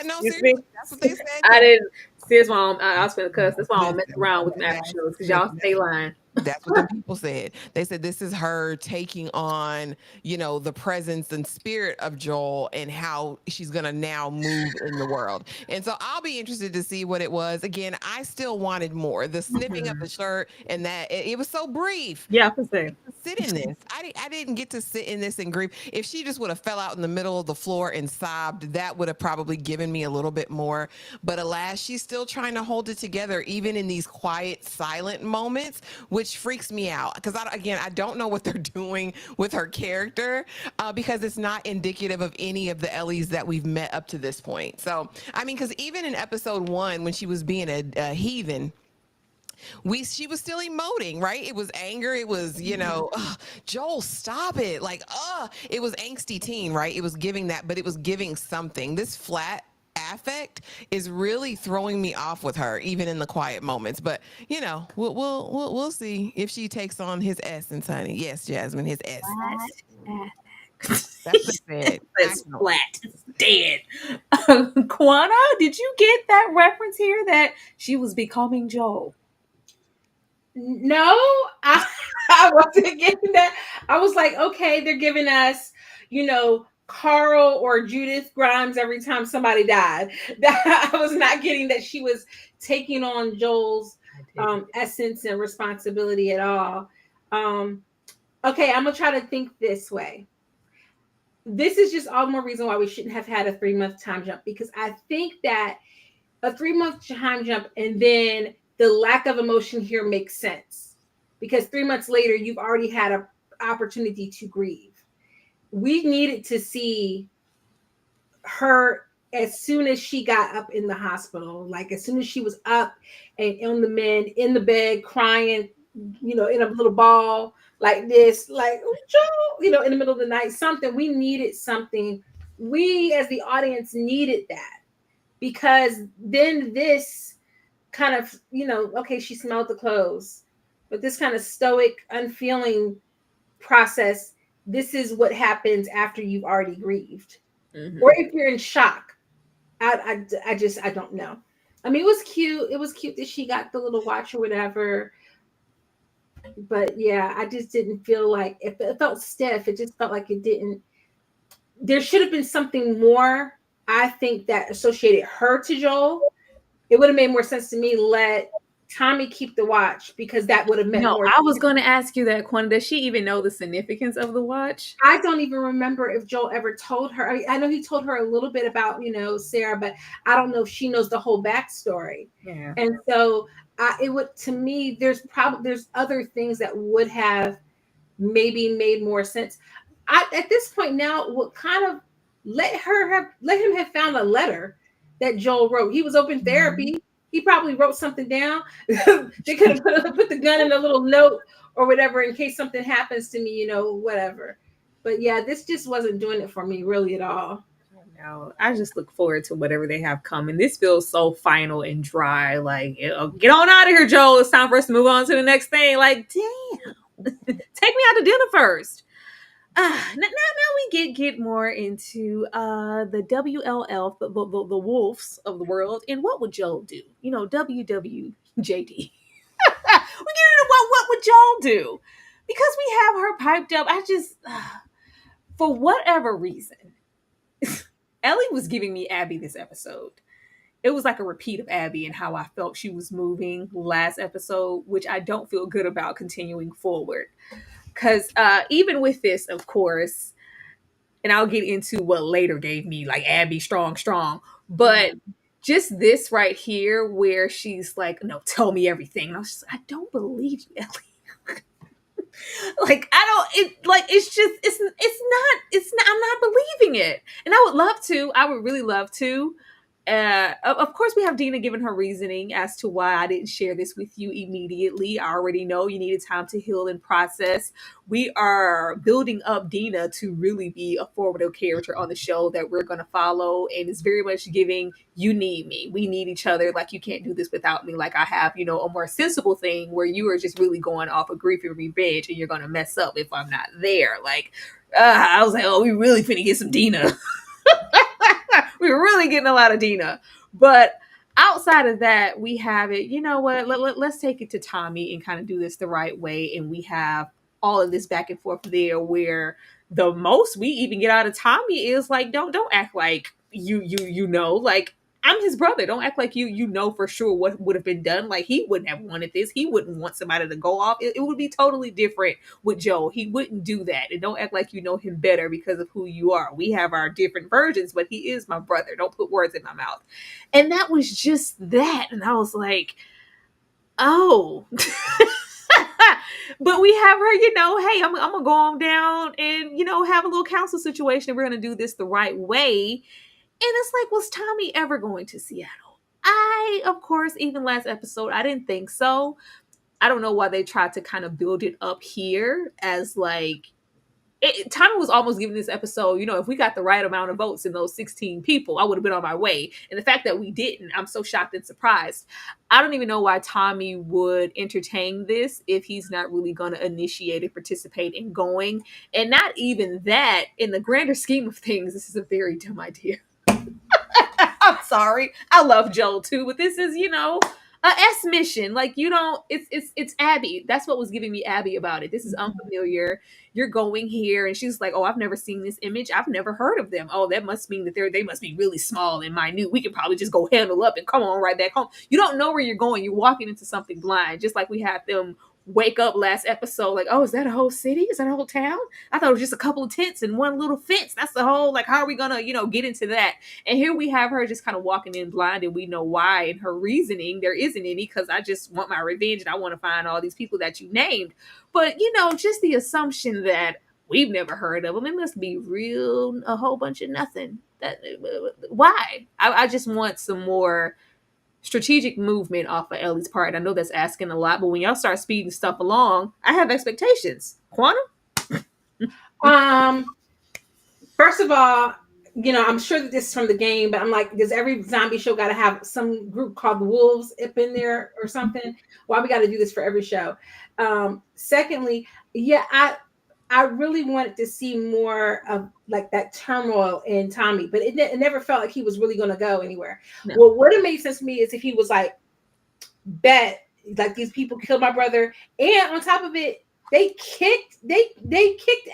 no, You seriously, see? that's what they said. I didn't. See, that's why I was finna cuss. That's why I don't mess Listen, around with them after shows because y'all stay lying. that's what the people said. They said this is her taking on, the presence and spirit of Joel and how she's going to now move in the world. And so I'll be interested to see what it was. Again, I still wanted more. The snipping of the shirt and that it was so brief. Yeah, I can say. Sit in this. I didn't get to sit in this and grieve. If she just would have fell out in the middle of the floor and sobbed, that would have probably given me a little bit more. But alas, she's still trying to hold it together, even in these quiet, silent moments, which freaks me out. Because I don't know what they're doing with her character because it's not indicative of any of the Ellies that we've met up to this point. So, I mean, because even in episode 1, when she was being a heathen, she was still emoting, right? It was anger. It was, Joel, stop it. Like, it was angsty teen, right? It was giving that, but it was giving something. This flat affect is really throwing me off with her, even in the quiet moments. But we'll see if she takes on his essence, honey. Yes, Jasmine, his essence. That's the bed. It's flat. It's dead. Quana, did you get that reference here that she was becoming Joel? No, I wasn't getting that. I was like, okay, they're giving us, Carl or Judith Grimes every time somebody died. That I was not getting that she was taking on Joel's essence and responsibility at all. Okay, I'm gonna try to think this way. This is just all the more reason why we shouldn't have had a 3-month time jump, because I think that a 3-month time jump and then the lack of emotion here makes sense, because 3 months later you've already had an opportunity to grieve. We needed to see her as soon as she got up in the hospital, like as soon as she was up and on the mend in the bed crying, in a little ball like this, like Joe, in the middle of the night, something. We needed something. We as the audience needed that, because then this kind of, okay, she smelled the clothes, but this kind of stoic, unfeeling process, this is what happens after you've already grieved. Mm-hmm. Or if you're in shock. I don't know. I mean, it was cute. It was cute that she got the little watch or whatever. But yeah, I just didn't feel like it felt stiff. It just felt like it didn't. There should have been something more, I think, that associated her to Joel. It would have made more sense to me. Let Tommy keep the watch, because that would have meant more. I was going to ask you that, Quan. Does she even know the significance of the watch? I don't even remember if Joel ever told her. I know he told her a little bit about, Sarah, but I don't know if she knows the whole backstory. Yeah. And so it would, to me, there's other things that would have maybe made more sense. At this point now, would kind of let him have found a letter that Joel wrote. He was open therapy. Mm-hmm. He probably wrote something down. They could have put the gun in a little note or whatever in case something happens to me, whatever. But yeah, this just wasn't doing it for me really at all. No, I just look forward to whatever they have coming. This feels so final and dry. Like, get on out of here, Joel. It's time for us to move on to the next thing. Like, damn, take me out to dinner first. Now we get more into the WLF, the wolves of the world, and what would Joel do? WWJD. We get into what would Joel do, because we have her piped up. I just, for whatever reason, Ellie was giving me Abby this episode. It was like a repeat of Abby and how I felt she was moving last episode, which I don't feel good about continuing forward. Because even with this, of course, and I'll get into what later gave me like Abby strong. But just this right here, where she's like, "No, tell me everything," and I was just, I don't believe you, Ellie. Like I don't. It like it's just it's not. I'm not believing it, and I would love to. I would really love to. Of course, we have Dina giving her reasoning as to why I didn't share this with you immediately. I already know you needed time to heal and process. We are building up Dina to really be a formative character on the show that we're going to follow, and it's very much giving you need me. We need each other. Like you can't do this without me. Like I have, a more sensible thing where you are just really going off of grief and revenge, and you're going to mess up if I'm not there. Like I was like, oh, we really finna get some Dina. We were really getting a lot of Dina. But outside of that, we have it. You know what? Let's take it to Tommy and kind of do this the right way. And we have all of this back and forth there where the most we even get out of Tommy is like, don't act like you know, like I'm his brother. Don't act like you know for sure what would have been done. Like he wouldn't have wanted this. He wouldn't want somebody to go off. It would be totally different with Joe. He wouldn't do that. And don't act like you know him better because of who you are. We have our different versions, but he is my brother. Don't put words in my mouth. And that was just that. And I was like, oh. But we have her, hey, I'm gonna go on down and have a little council situation. We're gonna do this the right way. And it's like, was Tommy ever going to Seattle? Of course, even last episode, I didn't think so. I don't know why they tried to kind of build it up here as like, Tommy was almost giving this episode, if we got the right amount of votes in those 16 people, I would have been on my way. And the fact that we didn't, I'm so shocked and surprised. I don't even know why Tommy would entertain this if he's not really going to initiate and participate in going. And not even that, in the grander scheme of things, this is a very dumb idea. I'm sorry. I love Joel too, but this is, a S mission. Like it's Abby. That's what was giving me Abby about it. This is unfamiliar. You're going here, and she's like, "Oh, I've never seen this image. I've never heard of them. Oh, that must mean that they must be really small and minute. We could probably just go handle up and come on right back home." You don't know where you're going. You're walking into something blind, just like we had them wake up last episode like, oh, is that a whole city? Is that a whole town? I thought it was just a couple of tents and one little fence. That's the whole, like, how are we gonna, get into that? And here we have her just kind of walking in blind, and we know why. And her reasoning, there isn't any, because I just want my revenge and I want to find all these people that you named. But, just the assumption that we've never heard of them, it must be real, a whole bunch of nothing. Why? I just want some more strategic movement off of Ellie's part. I know that's asking a lot, but when y'all start speeding stuff along, I have expectations. Quantum? First of all, I'm sure that this is from the game, but I'm like, does every zombie show got to have some group called the Wolves up in there or something? Why we got to do this for every show? Secondly, yeah, I really wanted to see more of like that turmoil in Tommy, but it never felt like he was really going to go anywhere. No. Well, what it made sense to me is if he was like, bet, like these people killed my brother, and on top of it, they kicked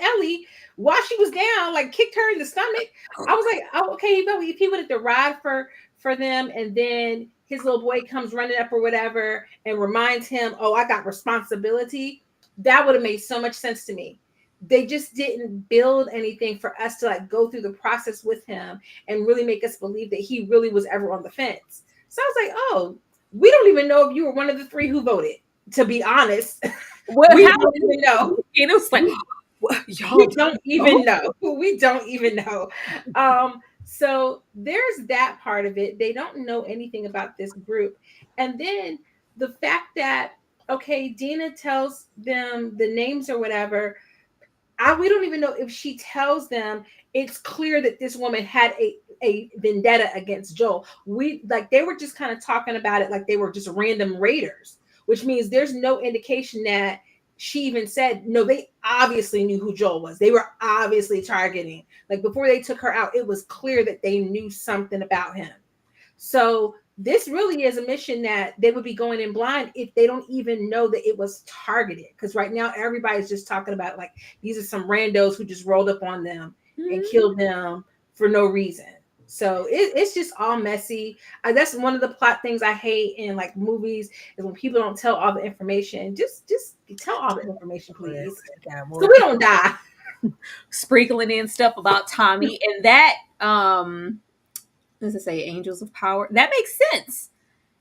Ellie while she was down, like kicked her in the stomach. I was like, oh, okay, but if he would have to ride for them, and then his little boy comes running up or whatever and reminds him, oh, I got responsibility, that would have made so much sense to me. They just didn't build anything for us to like go through the process with him and really make us believe that he really was ever on the fence. So I was like, oh, we don't even know if you were one of the three who voted, to be honest. We don't even know. It was like, we don't even know. We don't even know. So there's that part of it. They don't know anything about this group. And then the fact that, okay, Dina tells them the names or whatever. We don't even know if she tells them. It's clear that this woman had a vendetta against Joel. They were just kind of talking about it like they were just random raiders, which means there's no indication that she even said, no, they obviously knew who Joel was. They were obviously targeting. Like before they took her out, it was clear that they knew something about him. So this really is a mission that they would be going in blind if they don't even know that it was targeted. Because right now, everybody's just talking about like, these are some randos who just rolled up on them and killed them for no reason. So it's just all messy. That's one of the plot things I hate in like movies is when people don't tell all the information. Just tell all the information, please. So we don't die. Sprinkling in stuff about Tommy and that as I say, angels of power. That makes sense.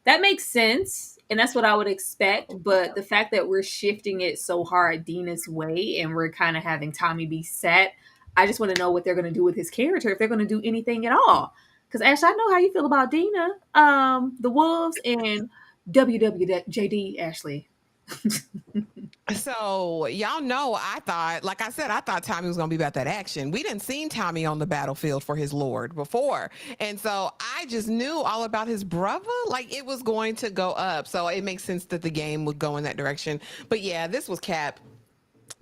That makes sense. And that's what I would expect. But the fact that we're shifting it so hard Dina's way and we're kind of having Tommy be set, I just want to know what they're going to do with his character, if they're going to do anything at all. Because Ashley, I know how you feel about Dina, the Wolves, and WWJD, Ashley. So y'all know, like I said, I thought Tommy was gonna be about that action. We didn't seen Tommy on the battlefield for his lord before, and so I just knew all about his brother. Like it was going to go up, so it makes sense that the game would go in that direction. But yeah, this was Cap.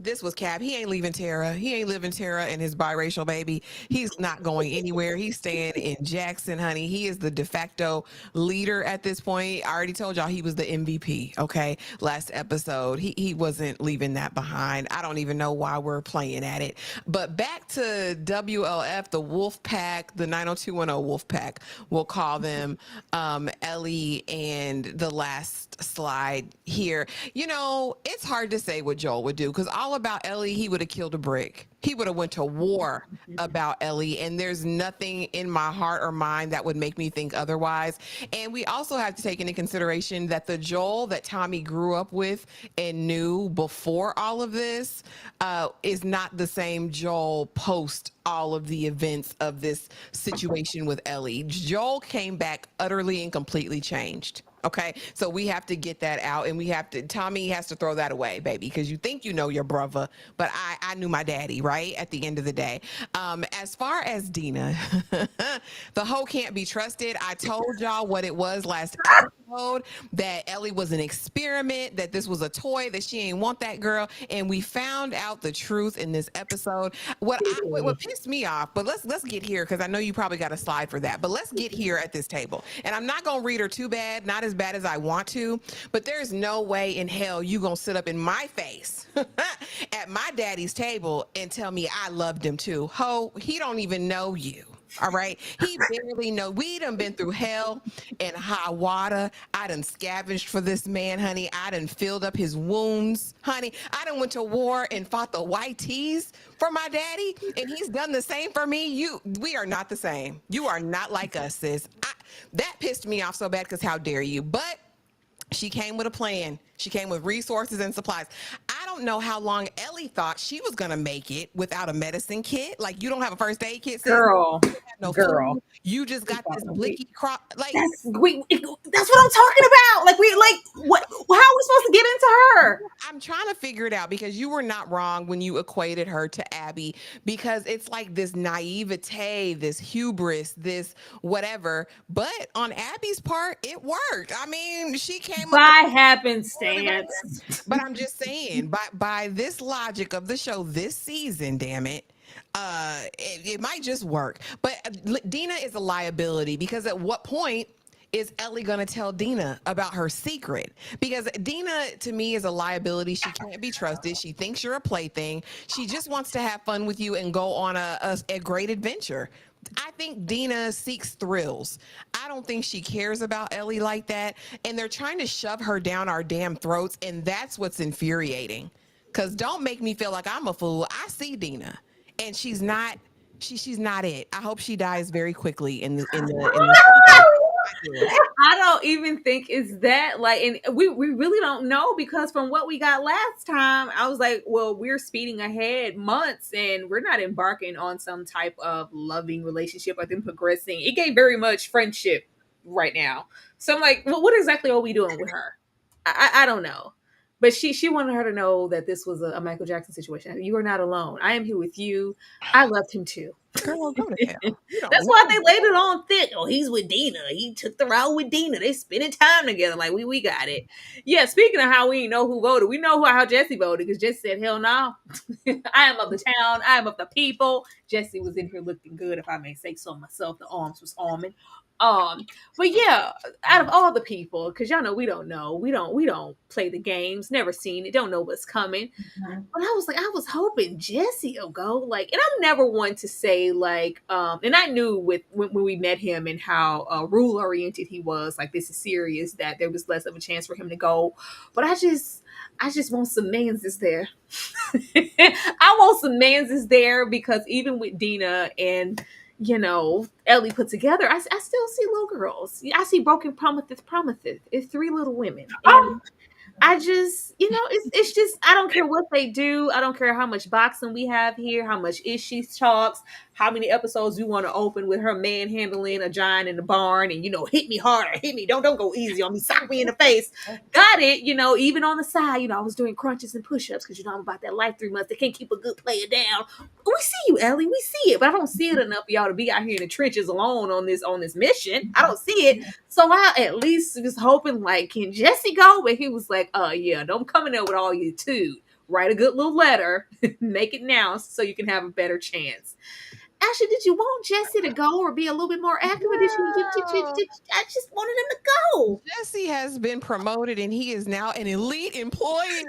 This was Cap. He ain't leaving Terra. He ain't living Terra and his biracial baby. He's not going anywhere. He's staying in Jackson, honey. He is the de facto leader at this point. I already told y'all he was the MVP, okay? Last episode. He wasn't leaving that behind. I don't even know why we're playing at it. But back to WLF, the Wolf Pack, the 90210 Wolf Pack, we'll call them, Ellie and the last slide here. You know, it's hard to say what Joel would do because all about Ellie, he would have killed a brick. He would have went to war about Ellie, and there's nothing in my heart or mind that would make me think otherwise. And we also have to take into consideration that the Joel that Tommy grew up with and knew before all of this is not the same Joel post all of the events of this situation with Ellie. Joel came back utterly and completely changed. Okay, so we have to get that out, and Tommy has to throw that away, baby, because you think you know your brother, but I knew my daddy, right? At the end of the day. As far as Dina, the hoe can't be trusted. I told y'all what it was last episode, that Ellie was an experiment, that this was a toy, that she ain't want that girl, and we found out the truth in this episode. What pissed me off, but let's get here, because I know you probably got a slide for that, but let's get here at this table, and I'm not gonna read her too bad, not as bad as I want to, but there's no way in hell you gonna sit up in my face at my daddy's table and tell me I loved him too. Ho, he don't even know you. All right. He barely know. We done been through hell and high water. I done scavenged for this man, honey. I done filled up his wounds, honey. I done went to war and fought the white tees for my daddy, and he's done the same for me. We are not the same. You are not like us, sis. That pissed me off so bad because how dare you? But she came with a plan. She came with resources and supplies. I don't know how long Ellie thought she was going to make it without a medicine kit. Like, you don't have a first aid kit, sis? Girl. You have no Girl. food. You just got this blicky crop. Like, that's what I'm talking about. Like, what? How are we supposed to get into her? I'm trying to figure it out, because you were not wrong when you equated her to Abby, because it's like this naivete, this hubris, this whatever. But on Abby's part, it worked. I mean, she came by happenstance. But I'm just saying, by this logic of the show this season, damn it, it might just work. But Dina is a liability, because at what point is Ellie going to tell Dina about her secret? Because Dina, to me, is a liability. She can't be trusted. She thinks you're a plaything. She just wants to have fun with you and go on a great adventure. I think Dina seeks thrills. I don't think she cares about Ellie like that. And they're trying to shove her down our damn throats. And that's what's infuriating. Because don't make me feel like I'm a fool. I see Dina, and she's not it. I hope she dies very quickly in the I don't even think it's that, like, and we really don't know, because from what we got last time, I was like, well, we're speeding ahead months and we're not embarking on some type of loving relationship or them progressing. It gave very much friendship right now. So I'm like, well, what exactly are we doing with her? I don't know. But she wanted her to know that this was a Michael Jackson situation. You are not alone. I am here with you. I loved him too. Girl, go to hell. That's why they laid it on thick. Oh, he's with Dina. He took the route with Dina. They spending time together. Like, we got it. Yeah, speaking of how we know who voted, we know how Jesse voted, because Jesse said, hell no. I am of the town. I am of the people. Jesse was in here looking good, if I may say so myself. The arms was arming. But yeah, out of all the people, because y'all know we don't know. We don't play the games, never seen it, don't know what's coming. Mm-hmm. But I was hoping Jesse will go. Like, and I'm never one to say, like, and I knew when we met him and how rule oriented he was, like, this is serious, that there was less of a chance for him to go. But I just want some manses there. I want some manses there, because even with Dina and Ellie put together, I still see little girls. I see broken promises. It's three little women. Oh, And I just, it's just, I don't care what they do. I don't care how much boxing we have here, how much she talks, how many episodes you want to open with her manhandling a giant in the barn and, hit me harder, hit me. Don't go easy on me, sock me in the face. Got it. Even on the side, I was doing crunches and push-ups because, I'm about that life 3 months. They can't keep a good player down. We see you, Ellie. We see it, but I don't see it enough for y'all to be out here in the trenches alone on this mission. I don't see it. So I at least was hoping, like, can Jesse go? But he was like, yeah, don't come in there with all you two. Write a good little letter, make it now so you can have a better chance. Ashley, did you want Jesse to go or be a little bit more active? Or did I just wanted him to go. Jesse has been promoted and he is now an elite employee.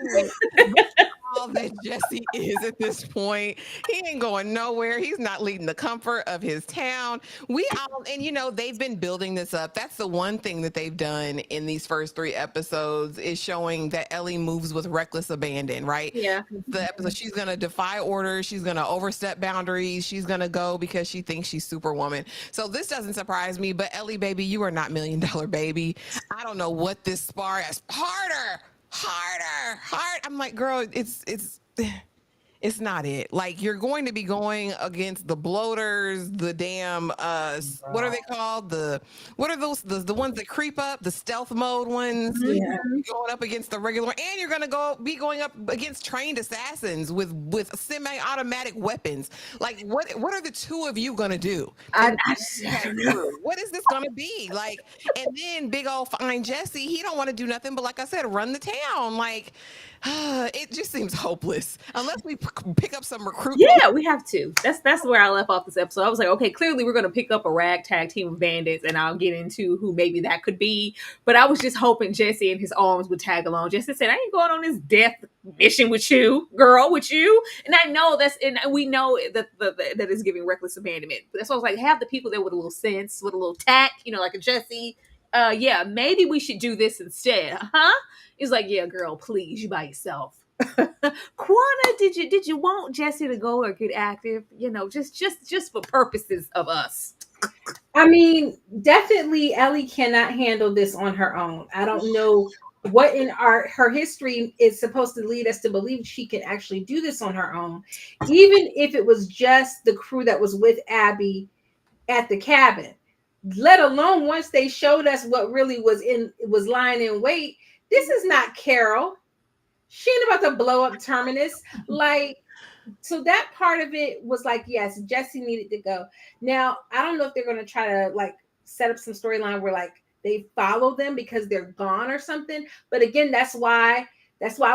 All that Jesse is at this point. He ain't going nowhere. He's not leading the comfort of his town. They've been building this up. That's the one thing that they've done in these first 3 episodes is showing that Ellie moves with reckless abandon, right? Yeah. The episode, she's going to defy orders. She's going to overstep boundaries. She's going to go because she thinks she's Superwoman. So this doesn't surprise me, but Ellie, baby, you are not $1 Million Baby. I don't know what this spar is. Harder. I'm like, girl, it's not it. Like, you're going to be going against the bloaters, the damn what are they called? What are those the ones that creep up, the stealth mode ones? Yeah. Going up against the regular, and you're gonna be going up against trained assassins with semi-automatic weapons. Like, what are the two of you gonna do? What is this gonna be? Like, and then big old fine Jesse, he don't want to do nothing but, like I said, run the town. Like, it just seems hopeless unless we pick up some recruits. Yeah, we have to. That's where I left off this episode. I was like, okay, clearly we're going to pick up a ragtag team of bandits, and I'll get into who maybe that could be. But I was just hoping Jesse and his arms would tag along. Jesse said, I ain't going on this death mission with you, girl, with you. And I know and we know that that is giving reckless abandonment. But that's why I was like, have the people there with a little sense, with a little tact, like a Jesse. Yeah, maybe we should do this instead, huh? He's like, yeah, girl, please, you by yourself. Quana, did you want Jesse to go or get active? Just for purposes of us. I mean, definitely Ellie cannot handle this on her own. I don't know what in her history is supposed to lead us to believe she can actually do this on her own. Even if it was just the crew that was with Abby at the cabin, let alone once they showed us what really was lying in wait. This is not Carol. She ain't about to blow up Terminus. Like, so that part of it was like, yes, Jesse needed to go. Now, I don't know if they're going to try to like set up some storyline where like they follow them because they're gone or something. But again, that's why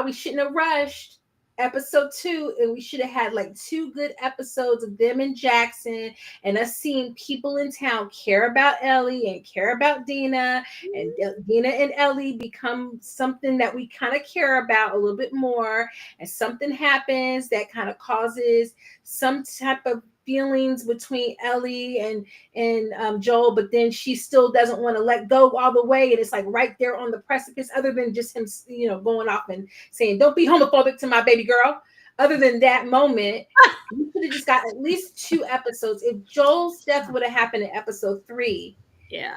we shouldn't have rushed episode 2, and we should have had like 2 good episodes of them in Jackson and us seeing people in town care about Ellie and care about Dina, and Dina and Ellie become something that we kind of care about a little bit more, and something happens that kind of causes some type of feelings between Ellie and Joel, but then she still doesn't want to let go all the way, and it's like right there on the precipice, other than just him going off and saying, don't be homophobic to my baby girl. Other than that moment, we could have just got at least 2 episodes. If Joel's death would have happened in episode 3, yeah,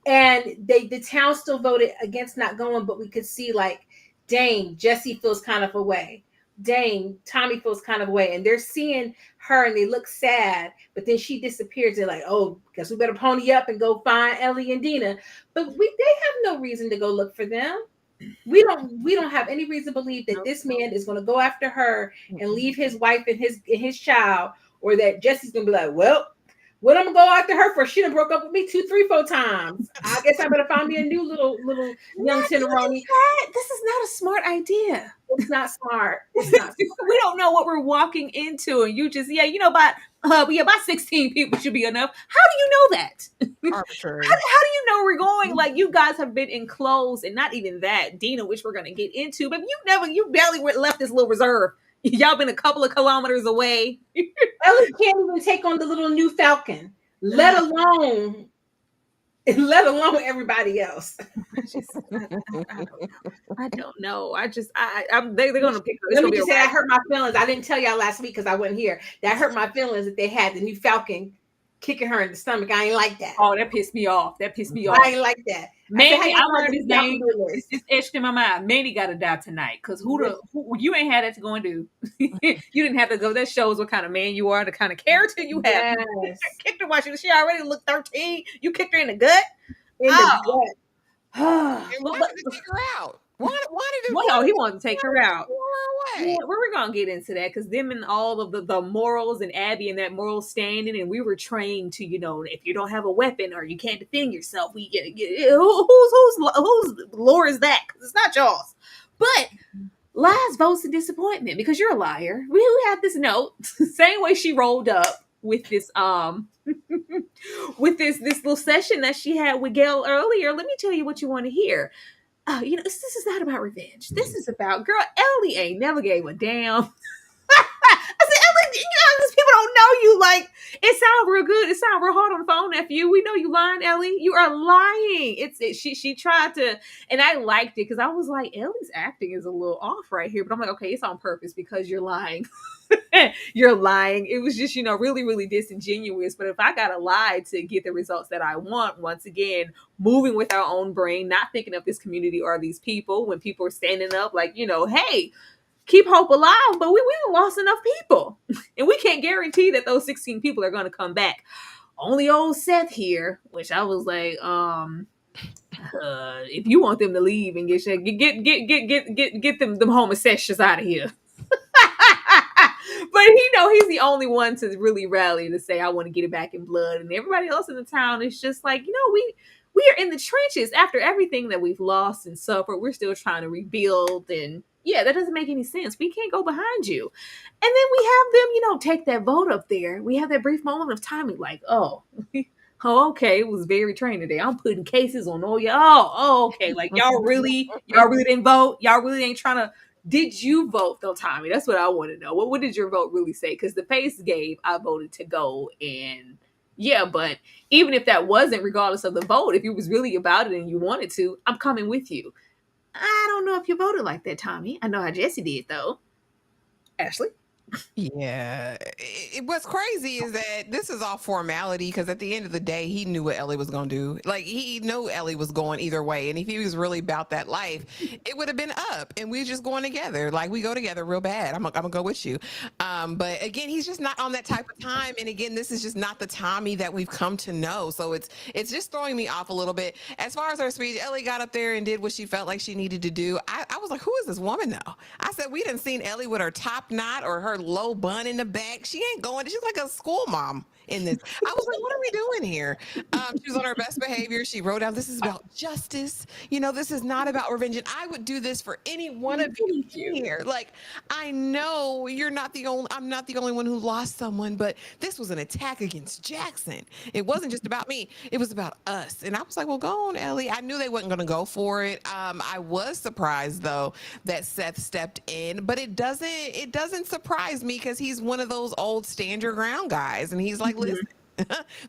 and the town still voted against not going, but we could see like, dang, Jesse feels kind of away. Dang, Tommy feels kind of away, and they're seeing her and they look sad, but then she disappears. They're like, oh, guess we better pony up and go find Ellie and Dina. But they have no reason to go look for them. We don't have any reason to believe that this man is going to go after her and leave his wife and his child, or that Jesse's going to be like, well, what I'm gonna go after her for? She done broke up with me 2, 3, 4 times. I guess I better find me a new little young tenderoni. This is not a smart idea. It's not smart. It's not smart. We don't know what we're walking into, and you just about 16 people should be enough. How do you know that? Arbitrary. How do you know we're going? Like, you guys have been enclosed, and not even that, Dina, which we're gonna get into, but you barely left this little reserve. Y'all been a couple of kilometers away. Ellie can't even take on the little new Falcon, let alone everybody else. I don't know. They're gonna pick. Let me just say, I hurt my feelings. I didn't tell y'all last week because I wasn't here. That hurt my feelings that they had the new Falcon kicking her in the stomach. I ain't like that. Oh, that pissed me off. That pissed me I off. ain't like that. Manny, I I learned to his get off name. the list. It's etched in my mind. Manny got to die tonight because who you ain't had that to go and do. You didn't have to go. That shows what kind of man you are, the kind of character you have. Yes. Kicked her while she already looked 13. You kicked her in the gut. In the gut. And wanted to take her out. He wanted to take her out. Away. Yeah, we're gonna get into that because them and all of the morals and Abby and that moral standing, and we were trained to, if you don't have a weapon or you can't defend yourself, we get whose lore is that? Because it's not y'all's. But lies, votes, and disappointment because you're a liar. We had this note, same way she rolled up with this with this little session that she had with Gail earlier. Let me tell you what you want to hear. This is not about revenge. This is about, girl, Ellie ain't never gave a damn. I said, Ellie, these people don't know you. Like, it sounds real good. It sounds real hard on the phone, nephew. We know you lying, Ellie. You are lying. She tried to, and I liked it because I was like, Ellie's acting is a little off right here. But I'm like, okay, it's on purpose because you're lying. You're lying. It was just, really, really disingenuous. But if I gotta lie to get the results that I want, once again, moving with our own brain, not thinking of this community or these people, when people are standing up like, hey, keep hope alive, but we lost enough people. And we can't guarantee that those 16 people are going to come back. Only old Seth here, which I was like, if you want them to leave and get them homosexuals out of here. But he's the only one to really rally to say, I want to get it back in blood. And everybody else in the town is just like, we are in the trenches after everything that we've lost and suffered. We're still trying to rebuild. And yeah, that doesn't make any sense. We can't go behind you. And then we have them, take that vote up there. We have that brief moment of timing like, oh, okay, it was very trained today. I'm putting cases on all y'all. Okay. Like y'all really didn't vote. Y'all really ain't trying to. Did you vote though, Tommy? That's what I want to know. What did your vote really say? Because the face gave, I voted to go. And yeah, but even if that wasn't, regardless of the vote, if you was really about it and you wanted to, I'm coming with you. I don't know if you voted like that, Tommy. I know how Jesse did though. Ashley? Yeah. What's crazy is that this is all formality because at the end of the day, he knew what Ellie was going to do. Like, he knew Ellie was going either way. And if he was really about that life, it would have been up. And we just going together. Like, we go together real bad. I'm going to go with you. But again, he's just not on that type of time. And again, this is just not the Tommy that we've come to know. So it's just throwing me off a little bit. As far as her speech, Ellie got up there and did what she felt like she needed to do. I was like, who is this woman now? I said, we didn't seen Ellie with her top knot or her low bun in the back. She ain't going. She's like a school mom in this. I was like, what are we doing here? She was on her best behavior. She wrote out, this is about justice. This is not about revenge. And I would do this for any one of you here. Like, I know I'm not the only one who lost someone, but this was an attack against Jackson. It wasn't just about me. It was about us. And I was like, well, go on, Ellie. I knew they wasn't going to go for it. I was surprised though that Seth stepped in, but it doesn't surprise me because he's one of those old stand your ground guys. And he's like, listen,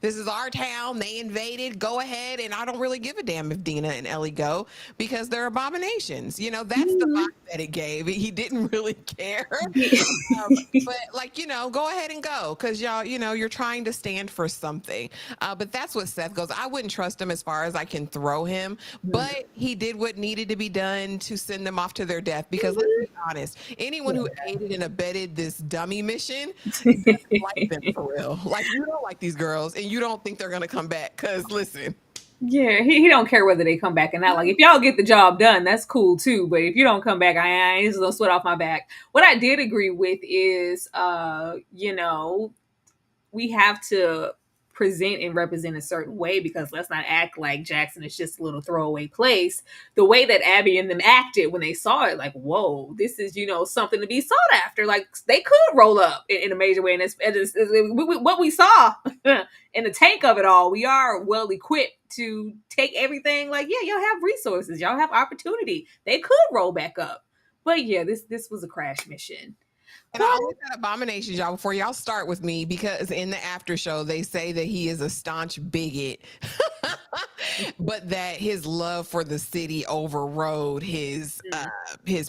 this is our town. They invaded. Go ahead. And I don't really give a damn if Dina and Ellie go because they're abominations. That's the vibe that it gave. He didn't really care. But like, go ahead and go because y'all, you're trying to stand for something. But that's what Seth goes. I wouldn't trust him as far as I can throw him, but he did what needed to be done to send them off to their death because let's be honest, anyone who aided and abetted this dummy mission doesn't like them for real. Like, you don't like these girls and you don't think they're going to come back because listen. Yeah, he don't care whether they come back or not. Like, if y'all get the job done, that's cool too. But if you don't come back, I ain't just gonna sweat off my back. What I did agree with is, we have to present and represent a certain way because let's not act like Jackson is just a little throwaway place. The way that Abby and them acted when they saw it, like, whoa, this is, something to be sought after. Like, they could roll up in a major way. And it's what we saw in the tank of it all, we are well equipped to take everything. Like, yeah, y'all have resources. Y'all have opportunity. They could roll back up. But yeah, this was a crash mission. And I always had abominations, y'all, before y'all start with me, because in the after show, they say that he is a staunch bigot, but that his love for the city overrode his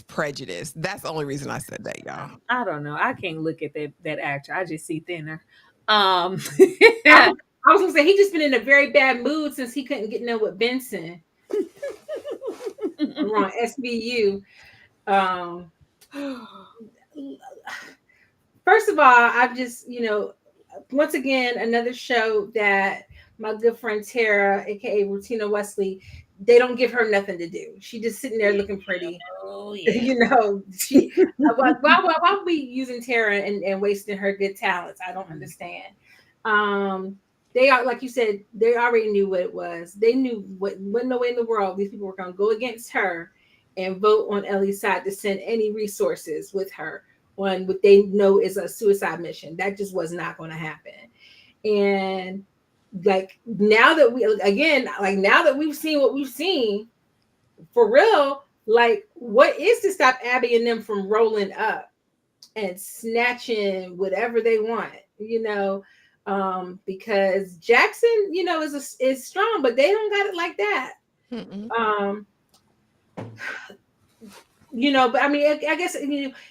prejudice. That's the only reason I said that, y'all. I don't know. I can't look at that actor. I just see thinner. I I was gonna say he just been in a very bad mood since he couldn't get in with Benson. I'm wrong, SVU. Um, First of all, I've just, once again, another show that my good friend Tara, aka Rutina Wesley, they don't give her nothing to do. She just sitting there looking pretty. Oh yeah. She why we using Tara and wasting her good talents? I don't understand. They are, like you said, they already knew what it was. They knew wasn't no way in the world these people were going to go against her and vote on Ellie's side to send any resources with her on what they know is a suicide mission. That just was not going to happen. And like now that we've seen what we've seen, for real, like what is to stop Abby and them from rolling up and snatching whatever they want, because Jackson, is strong, but they don't got it like that. But I mean, I guess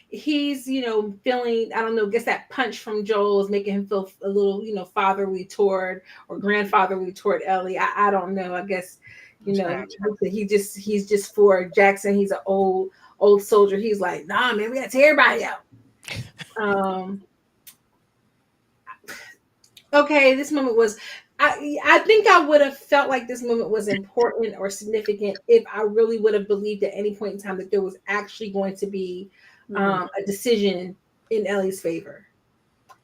he's feeling, I don't know, I guess that punch from Joel is making him feel a little fatherly toward or grandfatherly toward Ellie. I don't know. I guess he's just for Jackson. He's an old soldier. He's like, nah, man, we gotta tear everybody out. Okay, this moment was. I think I would have felt like this moment was important or significant if I really would have believed at any point in time that there was actually going to be a decision in Ellie's favor.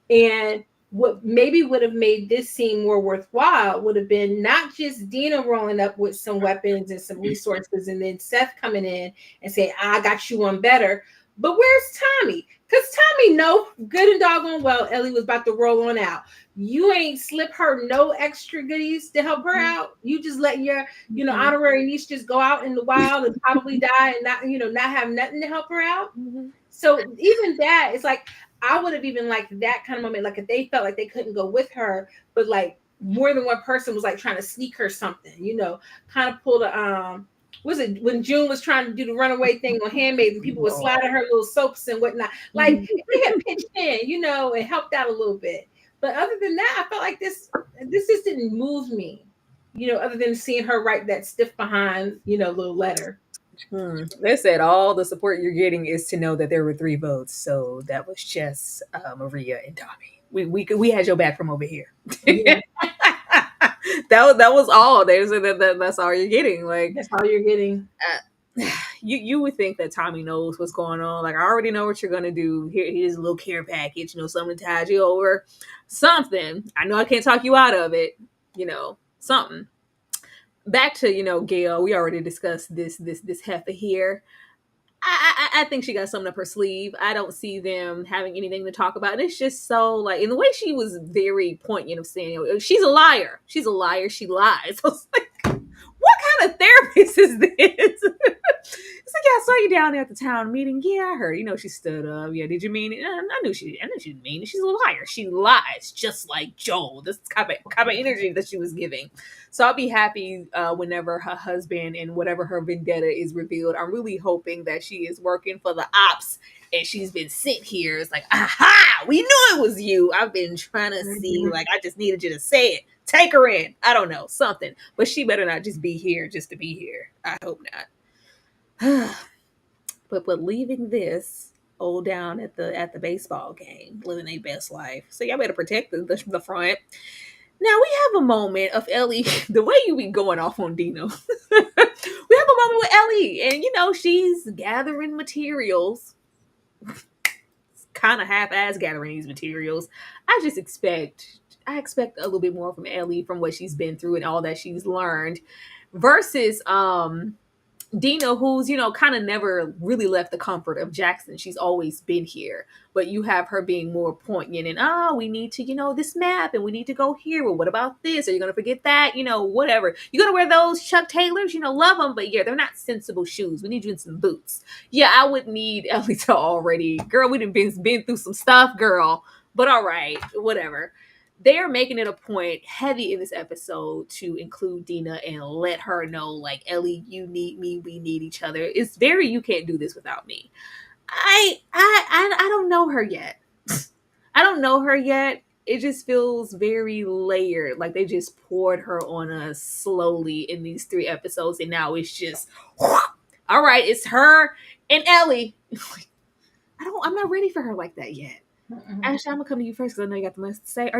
And what maybe would have made this scene more worthwhile would have been not just Dina rolling up with some weapons and some resources and then Seth coming in and saying, I got you one better. But where's Tommy? Because Tommy know good and doggone well Ellie was about to roll on out. You ain't slip her no extra goodies to help her out. You just let your, honorary niece just go out in the wild and probably die and not have nothing to help her out. So even that, it's like, I would have even liked that kind of moment. Like if they felt like they couldn't go with her, but like more than one person was like trying to sneak her something, kind of pull the, was it when June was trying to do the runaway thing on Handmaids and people were sliding her little soaps and whatnot? Like they had pitched in, and helped out a little bit. But other than that, I felt like this just didn't move me, other than seeing her write that stiff behind, little letter. They said all the support you're getting is to know that there were 3 votes. So that was Jess, Maria, and Tommy. We had your back from over here. Yeah. that was all. They said that's all you're getting. Like that's all you're getting. You would think that Tommy knows what's going on. Like I already know what you're gonna do. Here's a little care package. Something to tide you over. Something. I know I can't talk you out of it. Something. Back to Gail. We already discussed this heifer here. I think she got something up her sleeve. I don't see them having anything to talk about. And it's just so like in the way she was very poignant of saying she's a liar. She's a liar. She lies. I was like, what kind of therapist is this? It's like, yeah, I saw you down there at the town meeting. Yeah, I heard. She stood up. Yeah, did you mean it? I knew she didn't mean it. She's a liar. She lies, just like Joel. This kind of energy that she was giving. So I'll be happy whenever her husband and whatever her vendetta is revealed. I'm really hoping that she is working for the ops and she's been sent here. It's like, aha, we knew it was you. I've been trying to see, like, I just needed you to say it. Take her in. I don't know, something. But she better not just be here just to be here. I hope not. but leaving this old down at the baseball game, living their best life. So y'all better protect the front. Now we have a moment of Ellie. The way you be going off on Dina. We have a moment with Ellie, and she's gathering materials. Kind of half-ass gathering these materials. I expect a little bit more from Ellie, from what she's been through and all that she's learned, versus Dina, who's kind of never really left the comfort of Jackson. She's always been here, but you have her being more poignant and we need to this map and we need to go here. Well, what about this? Are you gonna forget that? Whatever. You're gonna wear those Chuck Taylors. Love them, but yeah, they're not sensible shoes. We need you in some boots. Yeah, I would need Ellie to already, girl. We done been through some stuff, girl. But all right, whatever. They're making it a point heavy in this episode to include Dina and let her know, like, Ellie, you need me, we need each other. It's very, you can't do this without me. I don't know her yet. I don't know her yet. it just feels very layered. Like they just poured her on us slowly in these 3 episodes, and now it's just all right, it's her and Ellie. I'm not ready for her like that yet. Ashley, I'm gonna come to you first because I know you got the most to say.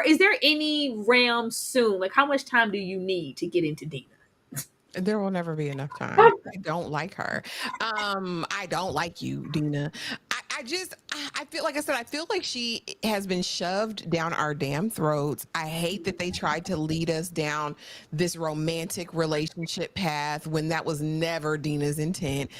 Is there any Ram soon? Like, how much time do you need to get into Dina? There will never be enough time. I don't like her. I don't like you, Dina. I feel like I said, I feel like she has been shoved down our damn throats. I hate that they tried to lead us down this romantic relationship path when that was never Dina's intent.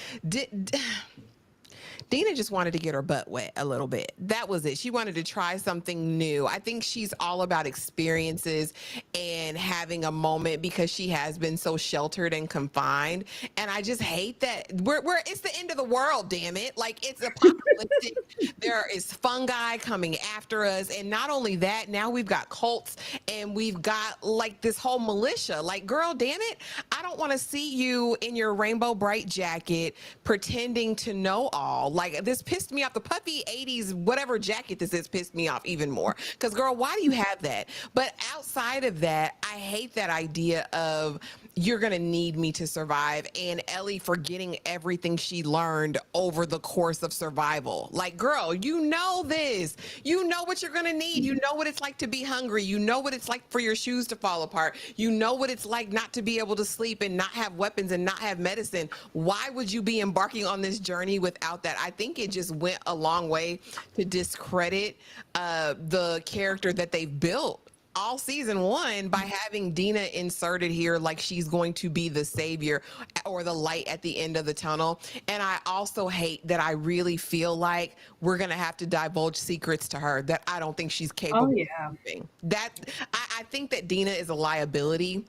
Dina just wanted to get her butt wet a little bit. That was it. She wanted to try something new. I think she's all about experiences and having a moment because she has been so sheltered and confined. And I just hate that we're it's the end of the world, damn it. Like it's apocalyptic. There is fungi coming after us. And not only that, now we've got cults and we've got like this whole militia. Like, girl, damn it. I don't want to see you in your rainbow bright jacket pretending to know all. Like this pissed me off. The puffy 80s, whatever jacket this is, pissed me off even more. Because girl, why do you have that? But outside of that, I hate that idea of you're going to need me to survive. And Ellie forgetting everything she learned over the course of survival. Like, girl, you know this. You know what you're going to need. You know what it's like to be hungry. You know what it's like for your shoes to fall apart. You know what it's like not to be able to sleep and not have weapons and not have medicine. Why would you be embarking on this journey without that? I think it just went a long way to discredit the character that they've built all season 1 by having Dina inserted here like she's going to be the savior or the light at the end of the tunnel. And I also hate that I really feel like we're going to have to divulge secrets to her that I don't think she's capable of doing. I think that Dina is a liability.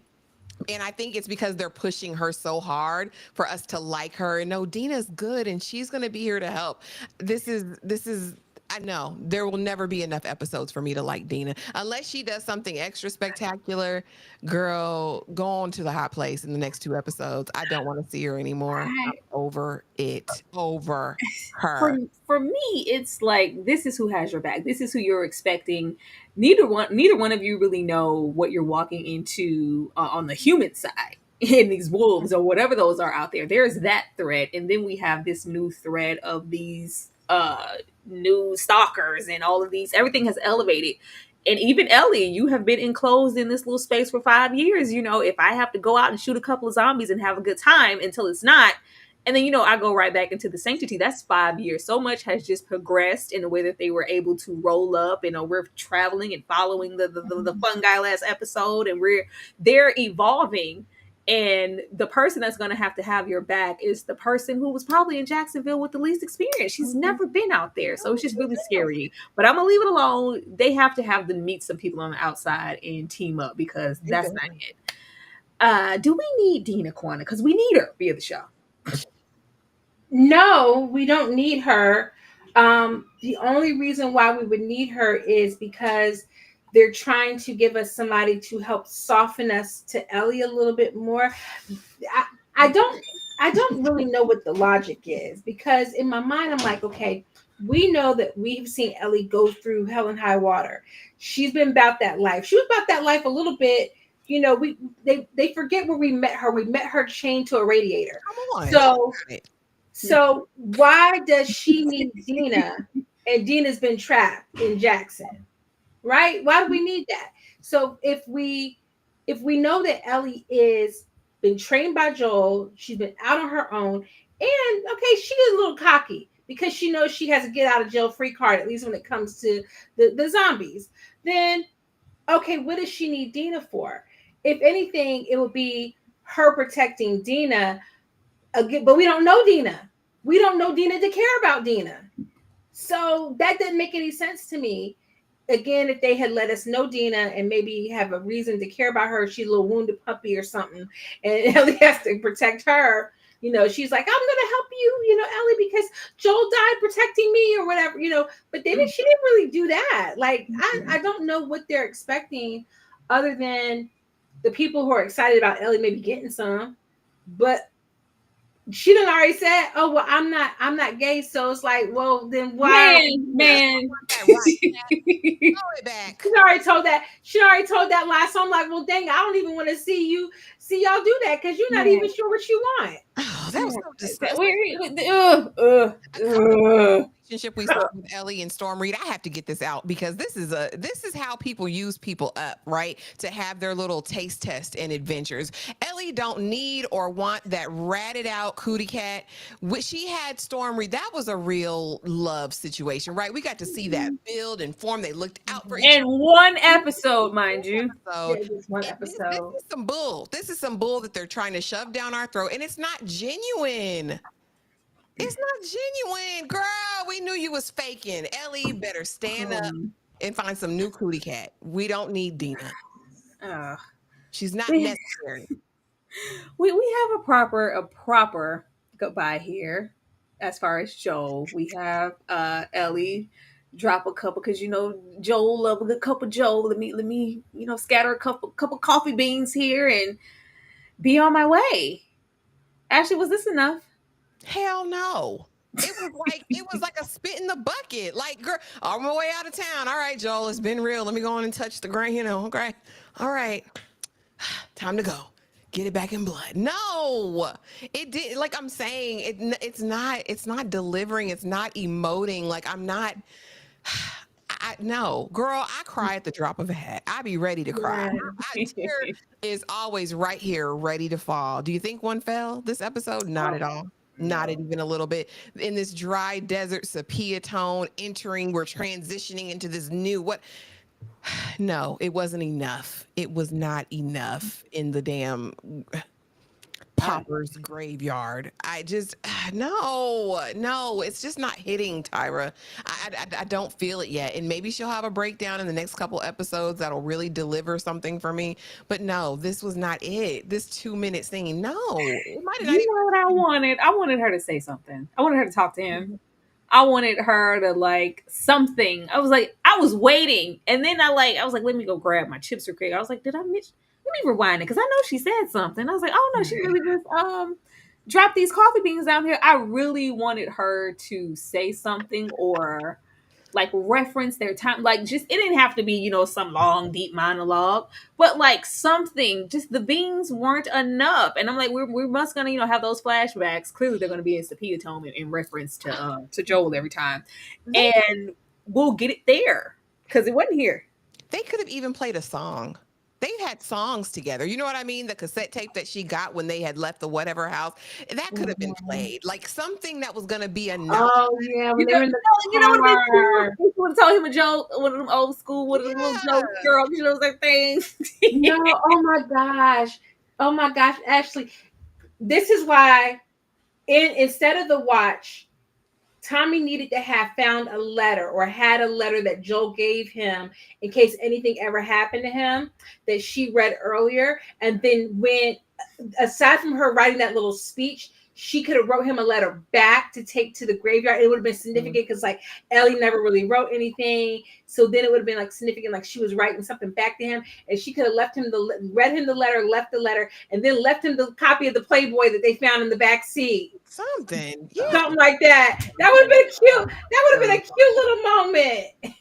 And I think it's because they're pushing her so hard for us to like her. And no, Dina's good and she's going to be here to help. This is I know there will never be enough episodes for me to like Dina unless she does something extra spectacular. Girl, go on to the hot place in the next 2 episodes. I don't want to see her anymore. I'm over it. Over her. For me, it's like this is who has your back. This is who you're expecting. Neither one of you really know what you're walking into on the human side in these wolves or whatever those are out there. There's that thread, and then we have this new thread of these new stalkers and all of these. Everything has elevated. And even Ellie, you have been enclosed in this little space for 5 years. You know, if I have to go out and shoot a couple of zombies and have a good time until it's not, and then, you know, I go right back into the sanctity. That's 5 years. So much has just progressed in the way that they were able to roll up. And we're traveling and following the fungi last episode, and they're evolving. And the person that's going to have your back is the person who was probably in Jacksonville with the least experience. She's never been out there. So it's just really scary. But I'm going to leave it alone. They have to meet some people on the outside and team up because that's not it. Do we need Dina Corner? Because we need her via the show. No, we don't need her. The only reason why we would need her is because they're trying to give us somebody to help soften us to Ellie a little bit more. I don't really know what the logic is because in my mind I'm like, okay, we know that we've seen Ellie go through hell and high water. She's been about that life. She was about that life a little bit. You know, they forget where we met her. We met her chained to a radiator. Come on. So why does she need Dina and Dina's been trapped in Jackson? Right? Why do we need that? So if we know that Ellie is been trained by Joel, she's been out on her own, and okay, she is a little cocky because she knows she has a get out of jail free card, at least when it comes to the zombies. Then okay, what does she need Dina for? If anything, it would be her protecting Dina. But we don't know Dina. We don't know Dina to care about Dina. So that didn't make any sense to me. Again, if they had let us know Dina and maybe have a reason to care about her, she's a little wounded puppy or something, and Ellie has to protect her. You know, she's like, I'm going to help you, you know, Ellie, because Joel died protecting me or whatever, you know. But she didn't really do that. Like, I don't know what they're expecting other than the people who are excited about Ellie maybe getting some. But she done already said, "Oh well, I'm not gay." So it's like, well, then why are we here? Man. That right. Throw it back. She already told that. She already told that lie. So I'm like, well, dang, I don't even want to see y'all do that because you're not even Man. sure what you want. Oh, that was so disgusting. Ugh. Relationship we saw with Ellie and Storm Reed. I have to get this out because this is how people use people up, right? To have their little taste test and adventures. Ellie don't need or want that ratted out cootie cat. Which she had Storm Reed. That was a real love situation, right? We got to see that build and form. They looked out for each In one episode, mind you. episode. Yeah, just one And this episode. is some bull. This is some bull that they're trying to shove down our throat, and it's not genuine. It's not genuine, girl. We knew you was faking. Ellie, better stand up and find some new cootie cat. We don't need Dina. She's not necessary. We have a proper goodbye here. As far as Joel, we have Ellie drop a couple because Joel love a good cup of Joel. Let me scatter a couple coffee beans here and be on my way. Ashley, was this enough? Hell no. It was like a spit in the bucket. Like, girl, on my way out of town. All right, Joel, it's been real. Let me go on and touch the ground. Okay. All right. Time to go. Get it back in blood. No, it did. Like I'm saying, it's not delivering. It's not emoting. Like I'm not. No, girl, I cry at the drop of a hat. I be ready to cry. Tear is always right here, ready to fall. Do you think one fell this episode? Not at all. Not even a little bit. In this dry desert sepia tone, we're transitioning into this new what? No, it wasn't enough. It was not enough in the damn Popper's graveyard. I just no, it's just not hitting Tyra. I don't feel it yet, and maybe she'll have a breakdown in the next couple episodes that'll really deliver something for me. But no, this was not it. This 2 minute scene, no, it might have not You know what I wanted? I wanted her to say something. I wanted her to talk to him. I wanted her to like something. I was waiting, and then I was like, let me go grab my chips or cake. I was like, did I miss? Let me rewind it because I know she said something. I was like, oh no, she really just dropped these coffee beans down here. I really wanted her to say something or like reference their time. Like just it didn't have to be some long deep monologue, but like something. Just the beans weren't enough, and I'm like, we must gonna have those flashbacks. Clearly, they're gonna be in Sepia tone in reference to Joel every time, and we'll get it there because it wasn't here. They could have even played a song. They've had songs together. You know what I mean? The cassette tape that she got when they had left the whatever house, that could have been played. Like something that was going to be enough. Oh yeah, when they were in the You know what I car. mean? You want to tell him a joke, one of them old school, one of them little joke girls, that thing. No, oh my gosh, Ashley, this is why instead of the watch, Tommy needed to have found a letter or had a letter that Joel gave him in case anything ever happened to him that she read earlier. And then when, aside from her writing that little speech, she could have wrote him a letter back to take to the graveyard. It would have been significant because like Ellie never really wrote anything. So then it would have been like significant, like she was writing something back to him, and she could have read him the letter, left the letter, and then left him the copy of the Playboy that they found in the back seat. Something Like that. That would have been cute. That would have been a cute little moment. A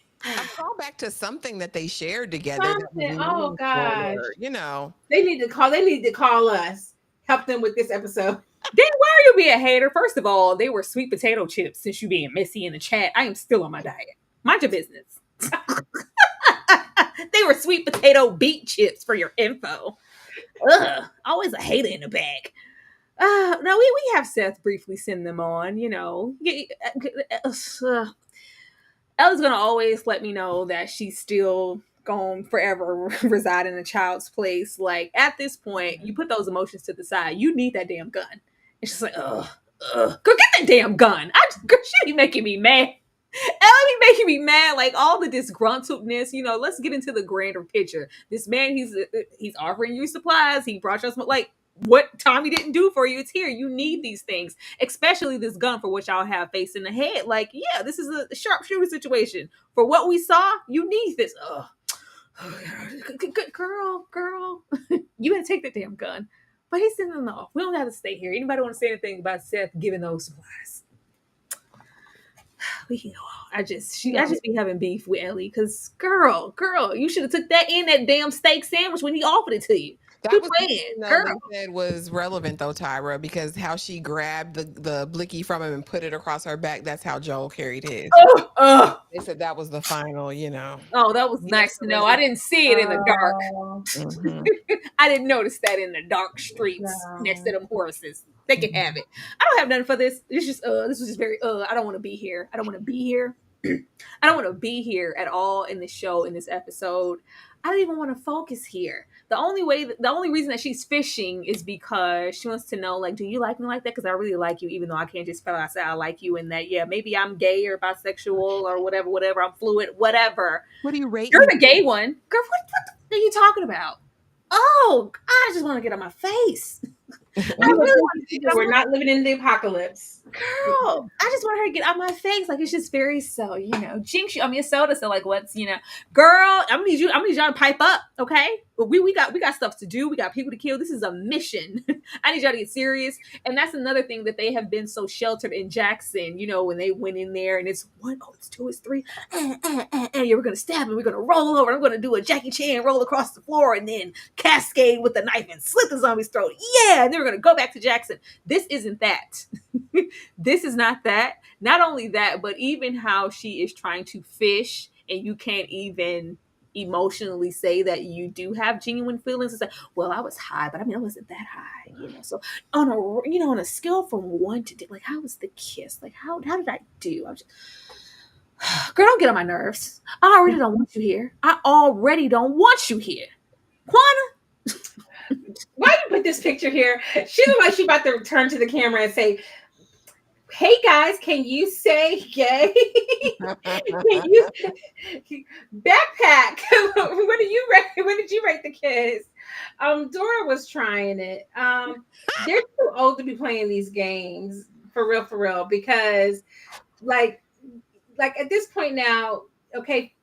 callback to something that they shared together. Something. Oh gosh. They need to call us. Help them with this episode. Then why are you being a hater? First of all, they were sweet potato chips since you being messy in the chat. I am still on my diet. Mind your business. They were sweet potato beet chips for your info. Ugh, always a hater in the bag. No, we have Seth briefly send them on, Ella's gonna always let me know that she's still gonna forever reside in a child's place. Like at this point, you put those emotions to the side. You need that damn gun. It's just like, ugh. Go get that damn gun. She be making me mad. Ella be making me mad. Like all the disgruntledness. Let's get into the grander picture. This man, he's offering you supplies. He brought you some, like what Tommy didn't do for you. It's here. You need these things, especially this gun for what y'all have facing the head. Like, yeah, this is a sharpshooter situation. For what we saw, you need this. Ugh. Girl, you better take that damn gun. But he's saying, no, we don't have to stay here. Anybody want to say anything about Seth giving those supplies? We can go on. I just be having beef with Ellie because girl, you should have took that damn steak sandwich when he offered it to you. That was the thing, though, they said was relevant though, Tyra, because how she grabbed the blicky from him and put it across her back. That's how Joel carried his. They said that was the final, Oh, that was nice to know. I didn't see it in the dark. Mm-hmm. I didn't notice that in the dark streets next to them horses. They can have it. I don't have nothing for this. It's just this was just very I don't want to be here. I don't want to be here. I don't want to be here at all in this show, in this episode. I don't even want to focus here. The only reason that she's fishing is because she wants to know, like, do you like me like that? Because I really like you, even though I can't just spell out, say I like you, and that, yeah, maybe I'm gay or bisexual or whatever. I'm fluid, whatever. What do you rate? You're the gay one. Girl, what are you talking about? Oh, I just want to get on my face. We're not living in the apocalypse. Girl, I just want her to get out my face. Like, it's just very jinx you. I mean, it's soda, so like, what's, girl, I need y'all to pipe up, okay? But we got stuff to do. We got people to kill. This is a mission. I need y'all to get serious. And that's another thing that they have been so sheltered in Jackson, when they went in there and it's 1, it's 2, it's 3. We're going to stab him. We're going to roll over. I'm going to do a Jackie Chan roll across the floor and then cascade with the knife and slit the zombie's throat. Yeah. And then we're going to go back to Jackson. This isn't that. This is not that. Not only that, but even how she is trying to fish and you can't even emotionally say that you do have genuine feelings. It's like, well, I was high, but I mean, I wasn't that high, So on a scale from 1 to 10, like, how was the kiss? Like, how did I do? I'm just, girl, don't get on my nerves. I already don't want you here. Quanah. Why you put this picture here? She looks like she about to turn to the camera and say, hey guys, can you say gay? Can you backpack? When did you rate the kids? Dora was trying it. They're too old to be playing these games for real, because like at this point now, okay,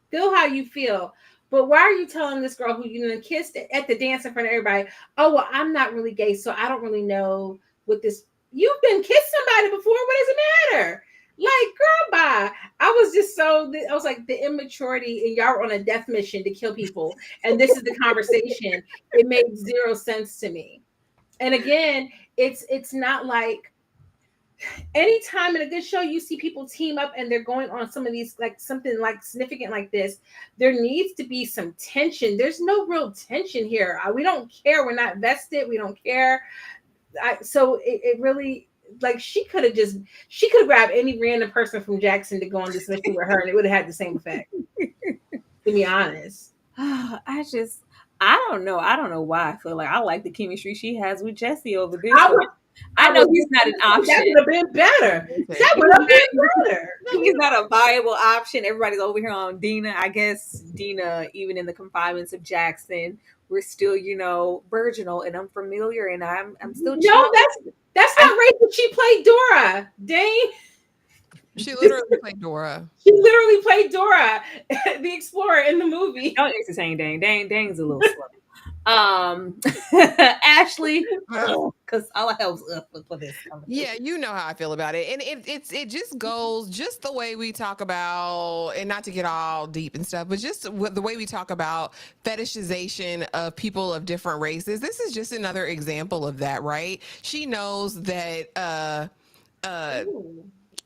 feel how you feel. But why are you telling this girl who kissed at the dance in front of everybody, oh, well, I'm not really gay, so I don't really know what this. You've been kissed somebody before. What does it matter? Like, girl, bye. I was like, the immaturity, and y'all were on a death mission to kill people. And this is the conversation. It made zero sense to me. And again, it's not like anytime in a good show you see people team up and they're going on some of these, like something like significant like this, there needs to be some tension. There's no real tension here. We don't care. We're not vested. We don't care. So it really, like, she could have grabbed any random person from Jackson to go on this mission with her and it would have had the same effect. To be honest. I don't know. I don't know why I feel like I like the chemistry she has with Jesse over this. I know he's not an option. That would have been better. That would have been better. He's not a viable option. Everybody's over here on Dina. I guess Dina, even in the confinements of Jackson, we're still, virginal and unfamiliar, and I'm still. No, that's not right. But she played Dora. Dane. She literally played Dora. She literally played Dora, the explorer in the movie. Don't use the same Dane. Dane's a little slow. Ashley, because all I have was for this. Yeah, you know how I feel about it, and it just goes just the way we talk about, and not to get all deep and stuff, but just the way we talk about fetishization of people of different races. This is just another example of that, right? She knows that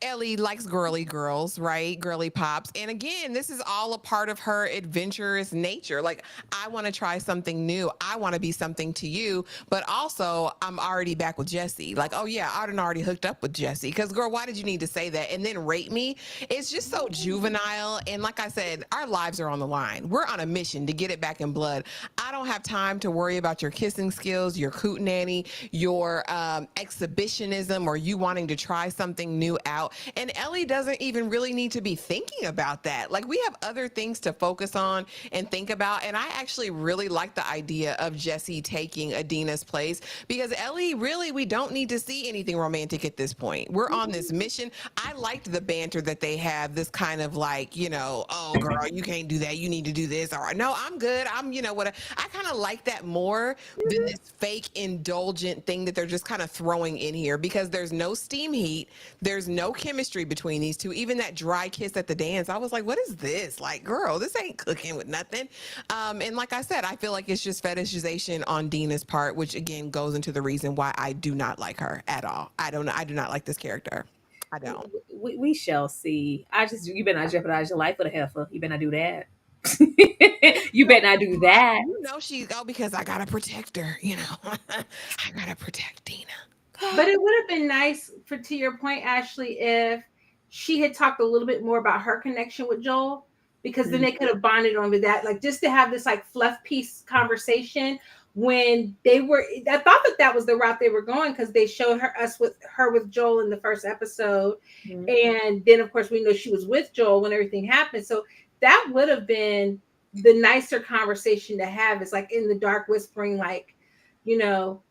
Ellie likes girly girls, right? Girly pops. And again, this is all a part of her adventurous nature. Like, I want to try something new. I want to be something to you. But also, I'm already back with Jesse. Like, oh yeah, I done already hooked up with Jesse. Because girl, why did you need to say that? And then rate me? It's just so juvenile. And like I said, our lives are on the line. We're on a mission to get it back in blood. I don't have time to worry about your kissing skills, your hootenanny, your exhibitionism, or you wanting to try something new out. And Ellie doesn't even really need to be thinking about that. Like, we have other things to focus on and think about. And I actually really like the idea of Jesse taking Adina's place, because Ellie, really, we don't need to see anything romantic at this point. We're on this mission. I liked the banter that they have, this kind of like, you know, oh girl, you can't do that, you need to do this, or no, I'm good, I'm, you know what, I kind of like that more than this fake indulgent thing that they're just kind of throwing in here, because there's no steam heat, there's no chemistry between these two. Even that dry kiss at the dance, I was like, what is this? Like, girl, this ain't cooking with nothing. And like I said, I feel like it's just fetishization on Dina's part, which again goes into the reason why I do not like her at all. I do not like this character. I don't. We shall see. You better not jeopardize your life for the heifer. You better not do that. You better not do that. You know she's because I gotta protect her. You know, I gotta protect Dina. But it would have been nice, to your point, Ashley, if she had talked a little bit more about her connection with Joel, because then they could have bonded on with that, like just to have this like fluff piece conversation when they were. I thought that was the route they were going, because they showed us with Joel in the first episode, and then of course we know she was with Joel when everything happened. So that would have been the nicer conversation to have. It's like in the dark, whispering, like, you know,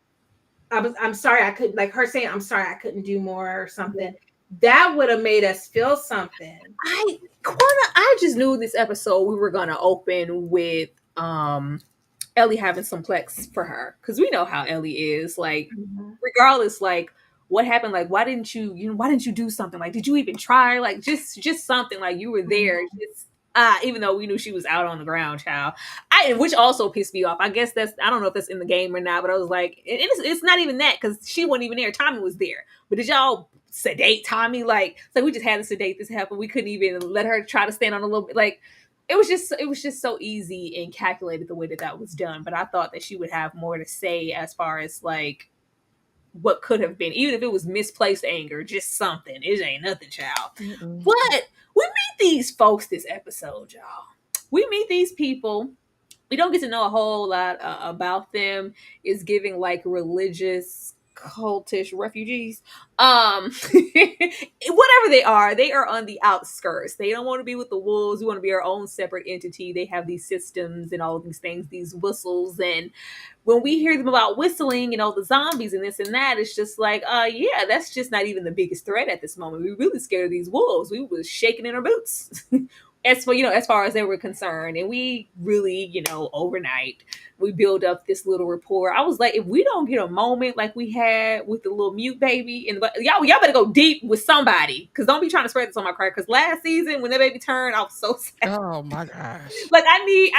I'm sorry I couldn't, like her saying, I'm sorry I couldn't do more or something. That would have made us feel something. I just knew this episode we were gonna open with Ellie having some plex for her, because we know how Ellie is. Like, regardless, like what happened, like why didn't you do something? Like, did you even try? Like just something, like you were there. Just even though we knew she was out on the ground, child. Which also pissed me off. I guess I don't know if that's in the game or not, but I was like, it's not even that, because she wasn't even there. Tommy was there. But did y'all sedate Tommy? Like, it's like we just had to sedate this happen. We couldn't even let her try to stand on a little bit. Like, it was just so easy and calculated the way that was done. But I thought that she would have more to say as far as like what could have been, even if it was misplaced anger, just something. It ain't nothing, child. But we meet these folks this episode, y'all. We meet these people. We don't get to know a whole lot about them. It's giving like religious, cultish refugees. Whatever they are on the outskirts. They don't want to be with the wolves. We want to be our own separate entity. They have these systems and all of these things, these whistles. And when we hear them about whistling and all the zombies and this and that, it's just like, yeah, that's just not even the biggest threat at this moment. We're really scared of these wolves. We was shaking in our boots. As far as they were concerned. And we really, overnight, we build up this little rapport. I was like, if we don't get a moment like we had with the little mute baby, and y'all better go deep with somebody, because don't be trying to spread this on my crack. Because last season when that baby turned, I was so sad. Oh my gosh! Like I need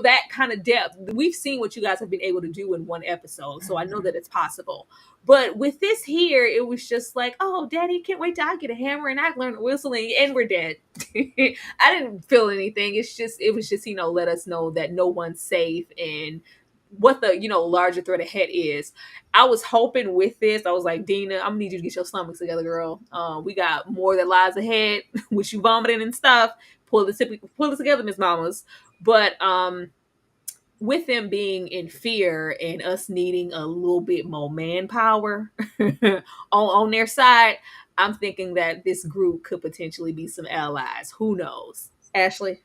that kind of depth. We've seen what you guys have been able to do in one episode, so I know that it's possible. But with this here, it was just like, oh, Daddy, can't wait till I get a hammer and I learn whistling, and we're dead. I didn't feel anything. It was just let us know that no one's safe and what the larger threat ahead is. I was hoping with this, I was like, Dina, I'm gonna need you to get your stomachs together, girl. We got more that lies ahead with you vomiting and stuff. Pull this together, Miss Mamas. But with them being in fear and us needing a little bit more manpower on their side, I'm thinking that this group could potentially be some allies. Who knows? Ashley?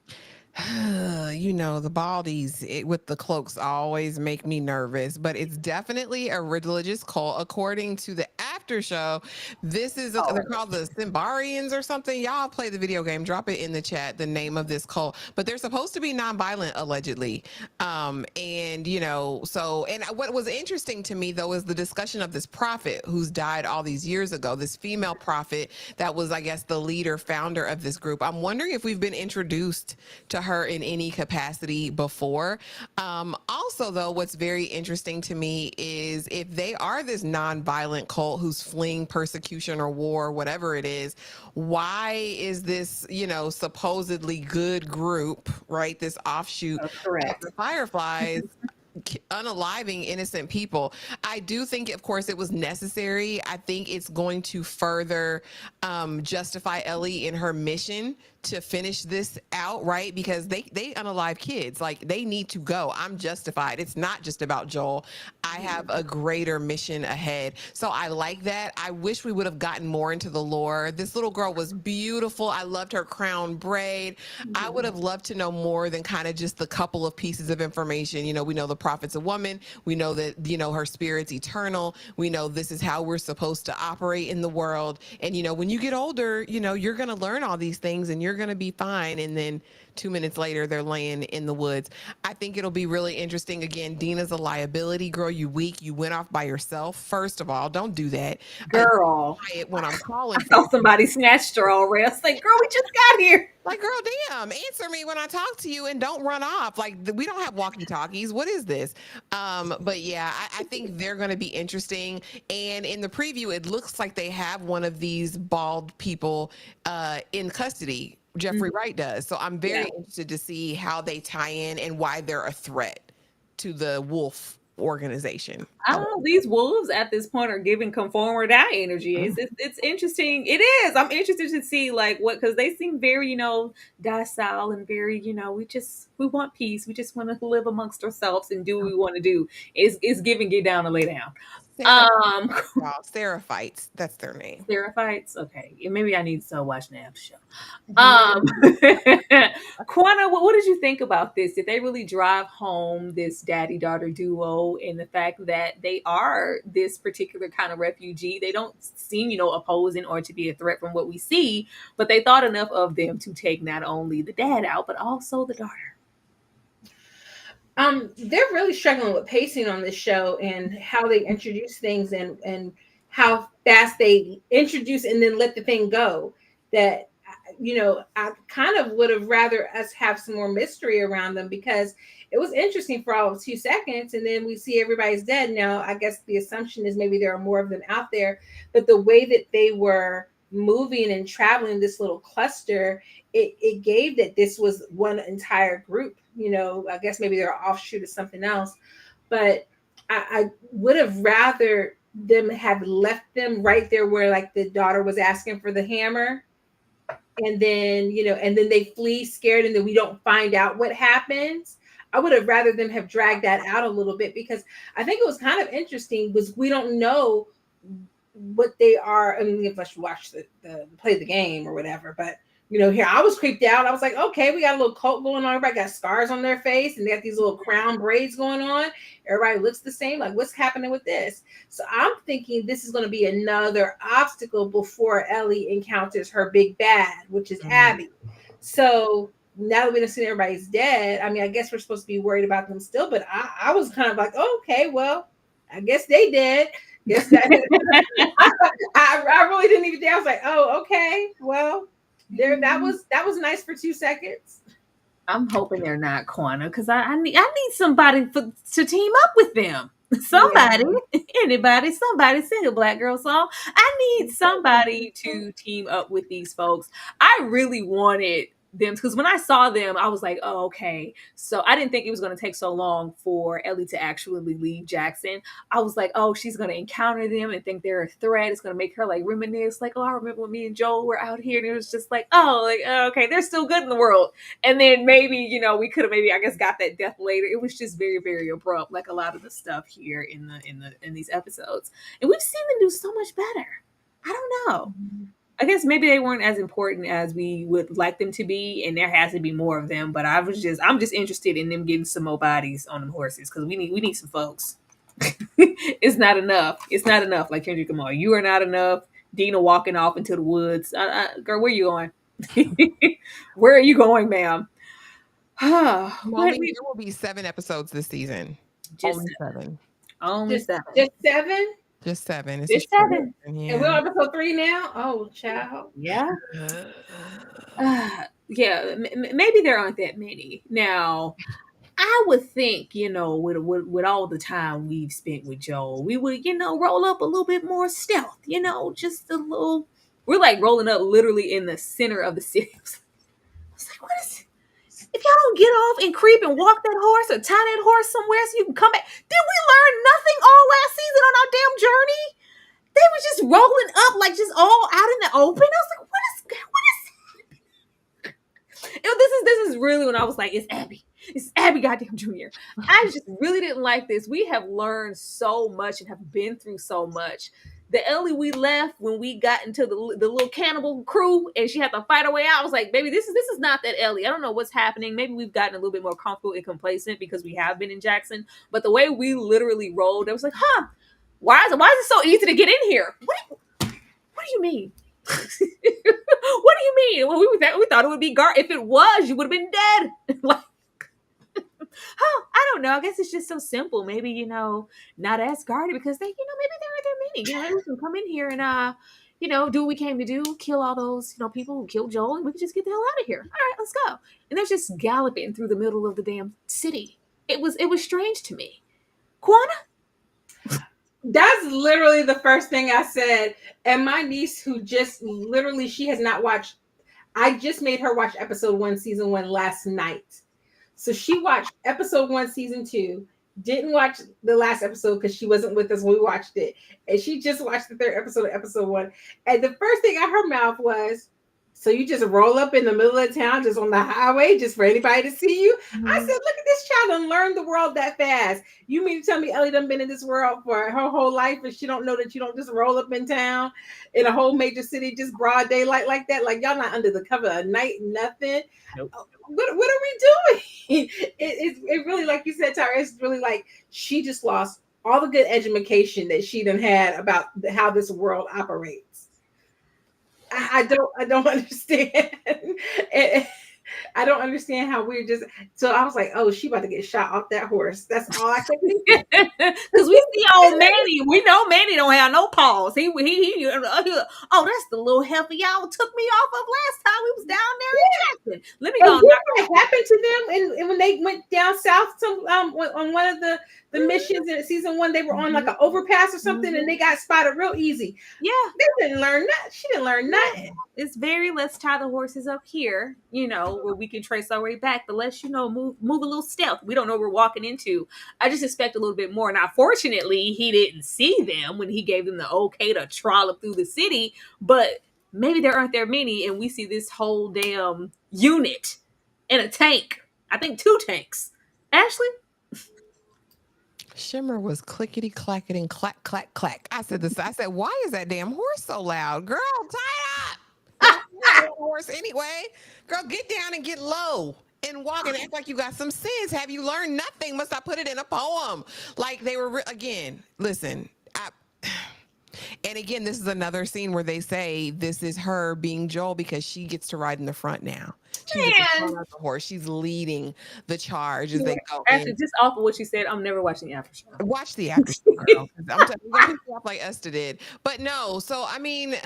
The baldies with the cloaks always make me nervous, but it's definitely a religious cult. According to the after show, this is they're called the Simbarians or something. Y'all play the video game, drop it in the chat, the name of this cult. But they're supposed to be nonviolent, allegedly. And what was interesting to me though is the discussion of this prophet who's died all these years ago, this female prophet that was, I guess, the leader, founder of this group. I'm wondering if we've been introduced to her in any capacity before. Also, though, what's very interesting to me is if they are this nonviolent cult who's fleeing persecution or war, or whatever it is, why is this, supposedly good group, right? This offshoot of the Fireflies unaliving innocent people. I do think, of course, it was necessary. I think it's going to further justify Ellie in her mission to finish this out, right? Because they unalive kids. Like, they need to go. I'm justified. It's not just about Joel. I have a greater mission ahead. So I like that. I wish we would have gotten more into the lore. This little girl was beautiful. I loved her crown braid. I would have loved to know more than kind of just the couple of pieces of information. You know, we know the prophet's a woman. We know that, you know, her spirit's eternal. We know this is how we're supposed to operate in the world. And, you know, when you get older, you know, you're going to learn all these things and you're going to be fine. And then 2 minutes later, they're laying in the woods. I think it'll be really interesting. Again, Dina's a liability. Girl, you weak. You went off by yourself. First of all, don't do that. Girl. When I'm calling. I thought somebody snatched her already. I was like, girl, we just got here. Like, girl, damn, answer me when I talk to you and don't run off. Like, we don't have walkie-talkies. What is this? But yeah, I think they're going to be interesting. And in the preview, it looks like they have one of these bald people in custody. Jeffrey Wright does. So I'm very interested to see how they tie in and why they're a threat to the wolf organization. Oh, these wolves at this point are giving conform or die energy. It's interesting. It is. I'm interested to see like what, because they seem very, you know, docile and very, you know, we want peace. We just want to live amongst ourselves and do what we want to do. It's giving get down and lay down. Seraphites, that's their name. Seraphites, okay. Maybe I need to watch an after show. Quana, what did you think about this? Did they really drive home this daddy-daughter duo and the fact that they are this particular kind of refugee? They don't seem, you know, opposing or to be a threat from what we see, but they thought enough of them to take not only the dad out, but also the daughter. They're really struggling with pacing on this show and how they introduce things and how fast they introduce and then let the thing go. That, you know, I kind of would have rather us have some more mystery around them, because it was interesting for all of 2 seconds and then we see everybody's dead. Now, I guess the assumption is maybe there are more of them out there, but the way that they were moving and traveling this little cluster, it gave that this was one entire group. You know, I guess maybe they're offshoot of something else, but I would have rather them have left them right there where like the daughter was asking for the hammer, and then, you know, and then they flee scared and then we don't find out what happens. I would have rather them have dragged that out a little bit, because I think it was kind of interesting was we don't know what they are. I mean, unless you watch the play the game or whatever, but you know, here I was creeped out. I was like, okay, we got a little cult going on. Everybody got scars on their face and they got these little crown braids going on. Everybody looks the same. Like, what's happening with this? So I'm thinking this is going to be another obstacle before Ellie encounters her big bad, which is Abby. So now that we don't see everybody's dead, I mean, I guess we're supposed to be worried about them still, but I was kind of like, oh, okay, well, I guess they dead. Guess that I really didn't even think. I was like, oh, okay, well. There, that was nice for 2 seconds. I'm hoping they're not Quana, because I need somebody to team up with them. Somebody, anybody, somebody sing a Black girl song. I need somebody to team up with these folks. I really wanted them, because when I saw them, I was like, oh, okay. So I didn't think it was going to take so long for Ellie to actually leave Jackson. I was like, oh, she's going to encounter them and think they're a threat. It's going to make her like reminisce, like, oh, I remember when me and Joel were out here, and it was just like, oh, like, okay, they're still good in the world. And then maybe, you know, we could have maybe, I guess, got that death later. It was just very, very abrupt, like a lot of the stuff here in these episodes. And we've seen them do so much better. I don't know. I guess maybe they weren't as important as we would like them to be, and there has to be more of them. But I'm just interested in them getting some more bodies on them horses, because we need some folks. It's not enough. It's not enough. Like Kendrick Lamar, you are not enough. Dina walking off into the woods. Girl, where are you going? Where are you going, ma'am? There will be 7 episodes this season. Just Only 7. Only 7. Just 7. Just 7. It's 7. Yeah. And we're on episode 3 now. Oh, child. Yeah. Yeah. Maybe there aren't that many. Now, I would think, you know, with all the time we've spent with Joel, we would, you know, roll up a little bit more stealth. You know, just a little. We're like rolling up literally in the center of the city. I was like, what is it? If y'all don't get off and creep and walk that horse or tie that horse somewhere so you can come back, did we learn nothing all last season on our damn journey? They were just rolling up like just all out in the open. I was like, what is this is really when I was like, it's Abby goddamn Junior. I just really didn't like this. We have learned so much and have been through so much. The Ellie we left when we got into the little cannibal crew and she had to fight her way out. I was like, baby, this is not that Ellie. I don't know what's happening. Maybe we've gotten a little bit more comfortable and complacent because we have been in Jackson. But the way we literally rolled, I was like, why is it so easy to get in here? What do you mean? What do you mean? Well, we thought it would be if it was, you would have been dead. Like, I don't know. I guess it's just so simple. Maybe, not as guarded because maybe there are many. We can come in here and do what we came to do, kill all those, people who killed Joel, and we can just get the hell out of here. All right, let's go. And they're just galloping through the middle of the damn city. It was strange to me. Kwana? That's literally the first thing I said. And my niece, who just literally, she has not watched, I just made her watch episode 1, season 1 last night. So she watched episode 1, season 2, didn't watch the last episode because she wasn't with us when we watched it. And she just watched the 3rd episode of episode 1. And the first thing out of her mouth was, so you just roll up in the middle of town, just on the highway, just for anybody to see you? Mm-hmm. I said, look at this child and learn the world that fast. You mean to tell me Ellie done been in this world for her whole life and she don't know that you don't just roll up in town in a whole major city, just broad daylight like that? Like, y'all not under the cover of night, nothing. Nope. What are we doing? It really, like you said, Tyra, it's really like she just lost all the good education that she done had about how this world operates. I don't understand. I don't understand how we're just. So I was like, oh, she about to get shot off that horse. That's all I think. Because we see old Manny. We know Manny don't have no paws. He oh, that's the little heifer y'all took me off of last time we was down there in Jackson. Let me go. What happened to them and when they went down south on one of the missions in season 1, they were on like an overpass or something, and they got spotted real easy. Yeah, they didn't learn that. She didn't learn nothing. It's very let's tie the horses up here, where we can trace our way back. But let's move a little stealth. We don't know what we're walking into. I just expect a little bit more. Now, fortunately, he didn't see them when he gave them the okay to trollop through the city. But maybe there aren't there many, and we see this whole damn unit in a tank. I think 2 tanks. Ashley. Shimmer was clickety clacketing clack clack clack. I said, why is that damn horse so loud? Girl, tie up. Horse anyway. Girl, get down and get low and walk and act like you got some sense. Have you learned nothing? Must I put it in a poem? Like they were again. Listen, and again, this is another scene where they say this is her being Joel because she gets to ride in the front now. She's at the front of the horse. She's leading the charge as they go. Actually, just off of what she said, I'm never watching the after show. Watch the after show, girl. I'm telling you, off like Esther did. But no, so I mean,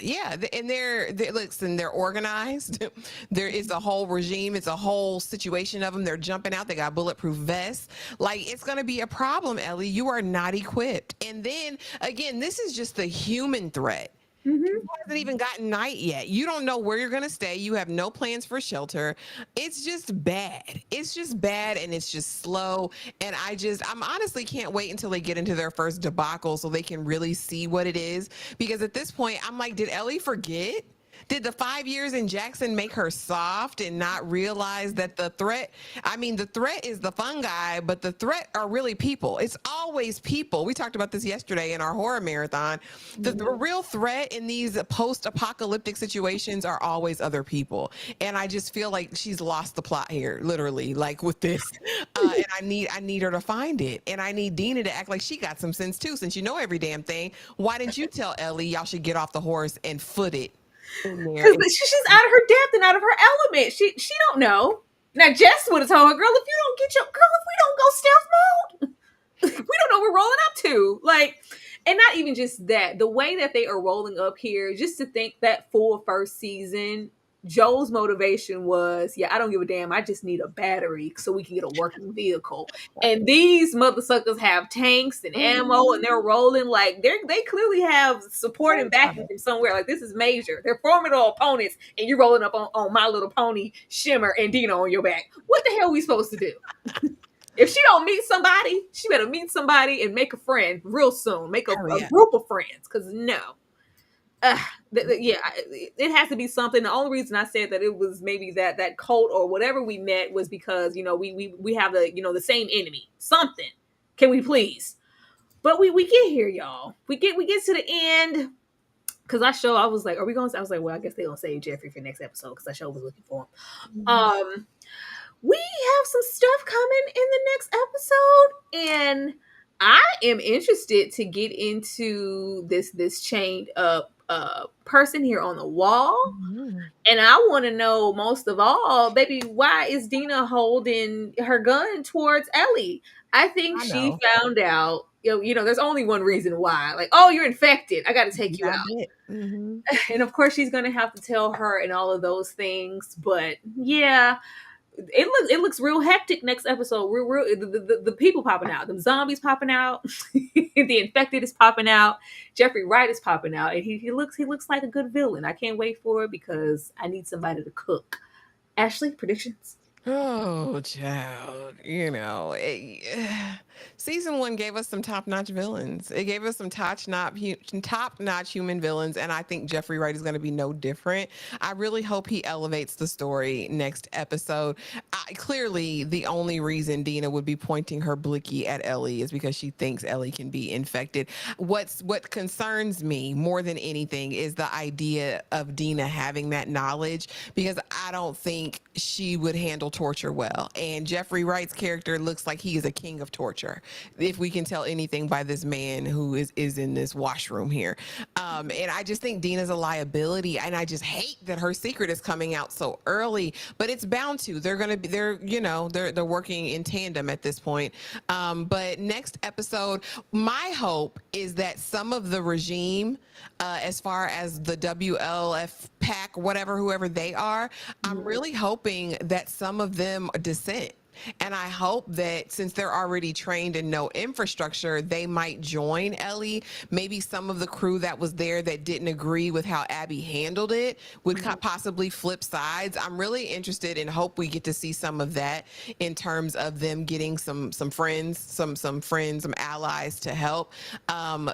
yeah, and they're organized. There is a whole regime. It's a whole situation of them. They're jumping out. They got bulletproof vests. Like it's going to be a problem, Ellie. You are not equipped. And then again, this is just the human threat. Mm-hmm. It hasn't even gotten night yet. You don't know where you're going to stay. You have no plans for shelter. It's just bad. It's just bad and it's just slow. And I'm honestly can't wait until they get into their first debacle so they can really see what it is. Because at this point, I'm like, did Ellie forget? Did the 5 years in Jackson make her soft and not realize that the threat is the fungi, but the threat are really people. It's always people. We talked about this yesterday in our horror marathon. The real threat in these post-apocalyptic situations are always other people. And I just feel like she's lost the plot here, literally, like with this. And I need her to find it. And I need Dina to act like she got some sense too, since you know every damn thing. Why didn't you tell Ellie y'all should get off the horse and foot it? Because she's out of her depth and out of her element. She don't know. Now Jess would have told her, girl, if we don't go stealth mode, we don't know what we're rolling up to. Like, and not even just that, the way that they are rolling up here, just to think that full first season, Joel's motivation was, yeah, I don't give a damn. I just need a battery so we can get a working vehicle. And these mother suckers have tanks and ammo, and they're rolling like they clearly have support and backing from somewhere. Like, this is major. They're formidable opponents, and you're rolling up on My Little Pony, Shimmer, and Dina on your back. What the hell are we supposed to do? If she don't meet somebody, she better meet somebody and make a friend real soon. Make a group of friends, because no. It has to be something. The only reason I said that it was maybe that cult or whatever we met was because, you know, we have the same enemy. Something. Can we please? But we get here, y'all. We get to the end. Because I was like, are we going to? I was like, well, I guess they're going to save Jeffrey for next episode, because I was looking for him. We have some stuff coming in the next episode, and I am interested to get into this chained up person here on the wall. And I want to know, most of all, baby, why is Dina holding her gun towards Ellie? I think she found out, you know, there's only one reason why. Like, oh, you're infected, I got to take you out. And of course she's going to have to tell her and all of those things. But yeah, it looks real hectic next episode. The people popping out, the zombies popping out, the infected is popping out, Jeffrey Wright is popping out, and he looks like a good villain. I can't wait for it because I need somebody to cook. Ashley, predictions? Oh, child, you know, season 1 gave us some top-notch villains. It gave us some top-notch human villains, and I think Jeffrey Wright is going to be no different. I really hope he elevates the story next episode. Clearly, the only reason Dina would be pointing her blicky at Ellie is because she thinks Ellie can be infected. What concerns me more than anything is the idea of Dina having that knowledge, because I don't think she would handle torture well. And Jeffrey Wright's character looks like he is a king of torture, if we can tell anything by this man who is in this washroom here. And I just think Dina's a liability, and I just hate that her secret is coming out so early, but it's bound to. They're working in tandem at this point. But next episode, my hope is that some of the regime, as far as the WLF pack, whoever they are, I'm really hoping that some of them dissent. And I hope that since they're already trained and know infrastructure, they might join Ellie. Maybe some of the crew that was there that didn't agree with how Abby handled it would possibly flip sides. I'm really interested and hope we get to see some of that in terms of them getting some friends, some allies to help.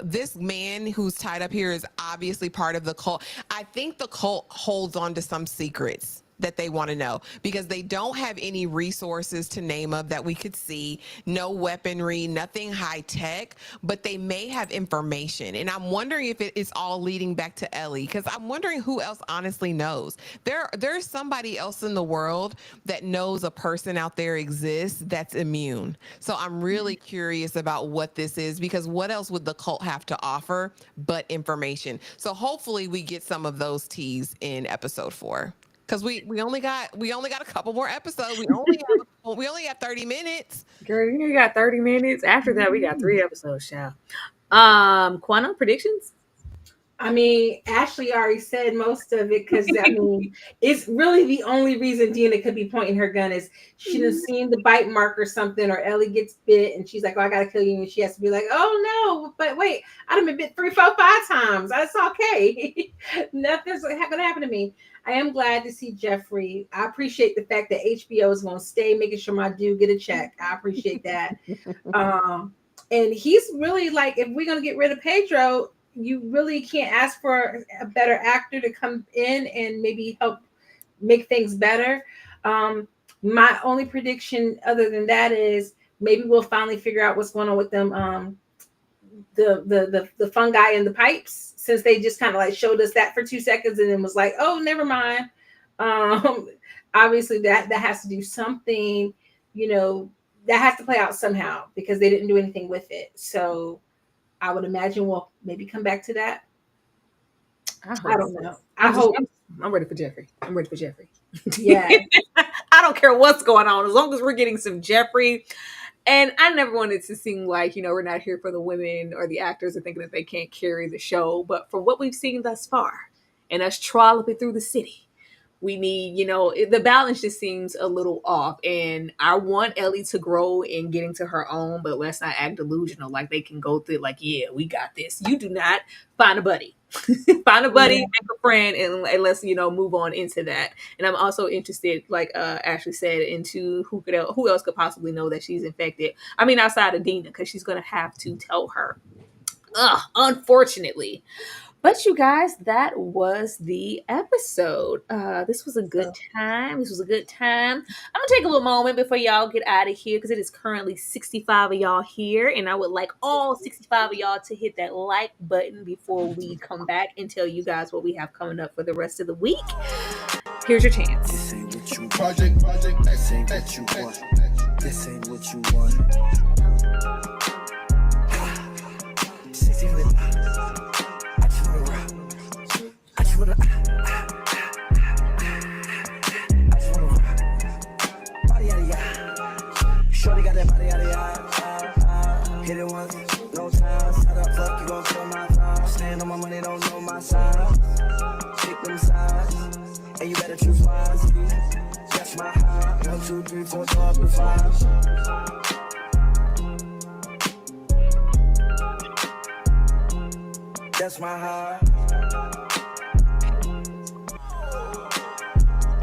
This man who's tied up here is obviously part of the cult. I think the cult holds on to some secrets that they want to know, because they don't have any resources to name of that we could see, no weaponry, nothing high tech, but they may have information. And I'm wondering if it is all leading back to Ellie, because I'm wondering who else honestly knows. There's somebody else in the world that knows a person out there exists that's immune. So I'm really curious about what this is, because what else would the cult have to offer but information? So hopefully we get some of those teas in episode 4. Because we only got a couple more episodes. We only have 30 minutes. Girl, you got 30 minutes. After that, we got 3 episodes, child. Quantum predictions? I mean, Ashley already said most of it, because I mean, it's really the only reason Dina could be pointing her gun is she'd have seen the bite mark or something, or Ellie gets bit and she's like, oh, I gotta kill you, and she has to be like, oh no, but wait, I've been bit 3, 4, 5 times. That's okay. Nothing's gonna happen to me. I am glad to see Jeffrey. I appreciate the fact that HBO is going to stay making sure my dude get a check. I appreciate that. And he's really like, if we're going to get rid of Pedro, you really can't ask for a better actor to come in and maybe help make things better. My only prediction other than that is maybe we'll finally figure out what's going on with them, the fungi in the pipes, since they just kind of like showed us that for 2 seconds and then was like, oh, never mind. Obviously that has to do something, you know, that has to play out somehow, because they didn't do anything with it. So I would imagine we'll maybe come back to that. I don't know. I'm ready for Jeffrey. Yeah. I don't care what's going on, as long as we're getting some Jeffrey. And I never wanted to seem like, you know, we're not here for the women or the actors are thinking that they can't carry the show. But from what we've seen thus far, and us trolloping through the city, We need, the balance just seems a little off. And I want Ellie to grow and get into her own, but let's not act delusional. Like they can go through, like, yeah, we got this. You do not. Find a buddy. Find a buddy, make a friend, and let's move on into that. And I'm also interested, like Ashley said, into who else could possibly know that she's infected. I mean, outside of Dina, because she's gonna have to tell her. Unfortunately. But you guys, that was the episode. This was a good time. I'm gonna take a little moment before y'all get out of here because it is currently 65 of y'all here, and I would like all 65 of y'all to hit that like button before we come back and tell you guys what we have coming up for the rest of the week. Here's your chance. This ain't what you project. This ain't what you want. This ain't what you want. 60 flip. Shorty got that body out of y'all. Hit it once, no time. Set up, fuck, you gon' kill my vibe. Stand on my money, don't know my size. Pick them sides, and you better choose wisely. That's my high. 1, 2, 3, 4, go up to 5. That's my high.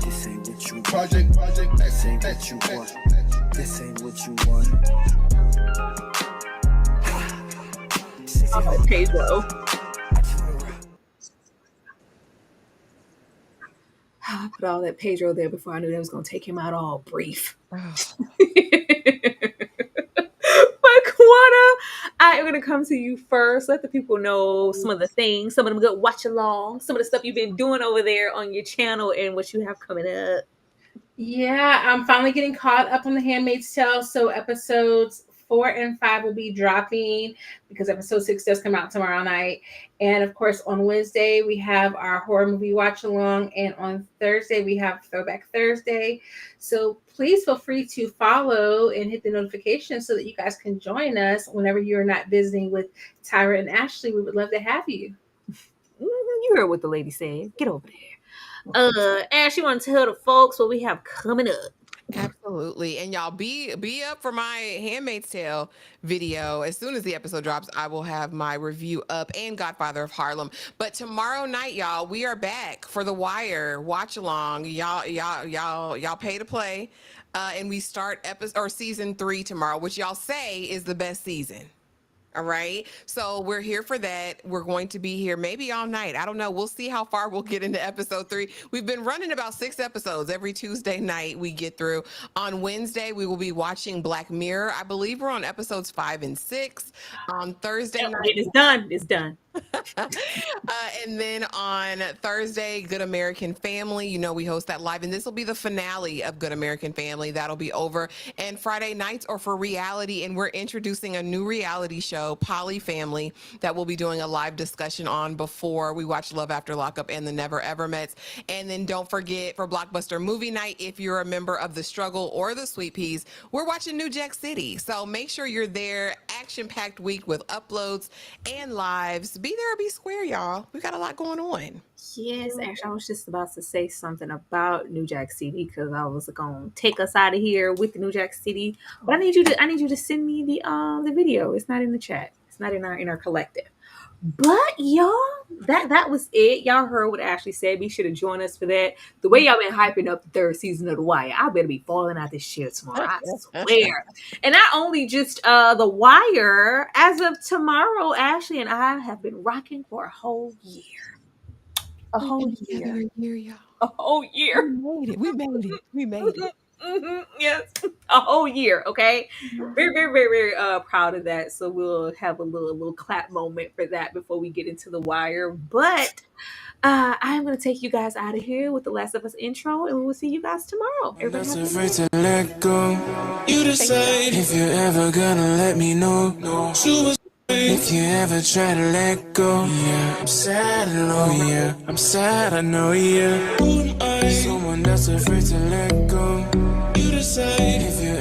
This ain't what you project. This ain't what you want. This ain't what you want. Oh, Pedro. I put all that Pedro there before I knew that was going to take him out all brief. But Kwana, I am going to come to you first. Let the people know some of the things, some of them good watch along, some of the stuff you've been doing over there on your channel and what you have coming up. Yeah, I'm finally getting caught up on The Handmaid's Tale. So episodes 4 and 5 will be dropping because episode 6 does come out tomorrow night. And of course, on Wednesday, we have our horror movie watch along. And on Thursday, we have Throwback Thursday. So please feel free to follow and hit the notifications so that you guys can join us whenever you're not visiting with Tyra and Ashley. We would love to have you. You heard what the lady said. Get over there. Ash, you want to tell the folks what we have coming up? Absolutely. And y'all be up for my Handmaid's Tale video. As soon as the episode drops, I will have my review up and Godfather of Harlem. But tomorrow night, y'all, we are back for The Wire watch along. Y'all pay to play. And we start season 3 tomorrow, which y'all say is the best season. All right. So we're here for that. We're going to be here maybe all night. I don't know. We'll see how far we'll get into episode 3. We've been running about 6 episodes every Tuesday night we get through. On Wednesday, we will be watching Black Mirror. I believe we're on episodes 5 and 6. On Thursday night. It's done. It's done. And then on Thursday, Good American Family. You know, we host that live, and this will be the finale of Good American Family. That'll be over. And Friday nights are for reality, and we're introducing a new reality show, Poly Family, that we'll be doing a live discussion on before we watch Love After Lockup and The Never Ever Mets. And then don't forget for Blockbuster Movie Night, if you're a member of The Struggle or The Sweet Peas, we're watching New Jack City. So make sure you're there. Action-packed week with uploads and lives. Be there or be square, y'all. We got a lot going on. Yes, actually, I was just about to say something about New Jack City because I was going to take us out of here with the New Jack City. But I need you to send me the video. It's not in the chat. It's not in our collective. But y'all, that was it. Y'all heard what Ashley said. Be sure to join us for that. The way y'all been hyping up the 3rd season of The Wire, I better be falling out this shit tomorrow. I swear. And not only just The Wire, as of tomorrow, Ashley and I have been rocking for a whole year. A whole year. Y'all. A whole year. We made it. Mm-hmm. Yes, a whole year. Okay, very, very, very, very proud of that. So we'll have a little clap moment for that before we get into The Wire. But I'm gonna take you guys out of here with the Last of Us intro, and we will see you guys tomorrow. Not afraid to let go. You decide if you're ever gonna let me know. If you ever try to let go, yeah, I'm sad and low, yeah, I'm sad, I know, yeah. Who am I? Someone that's afraid to let go. You decide if you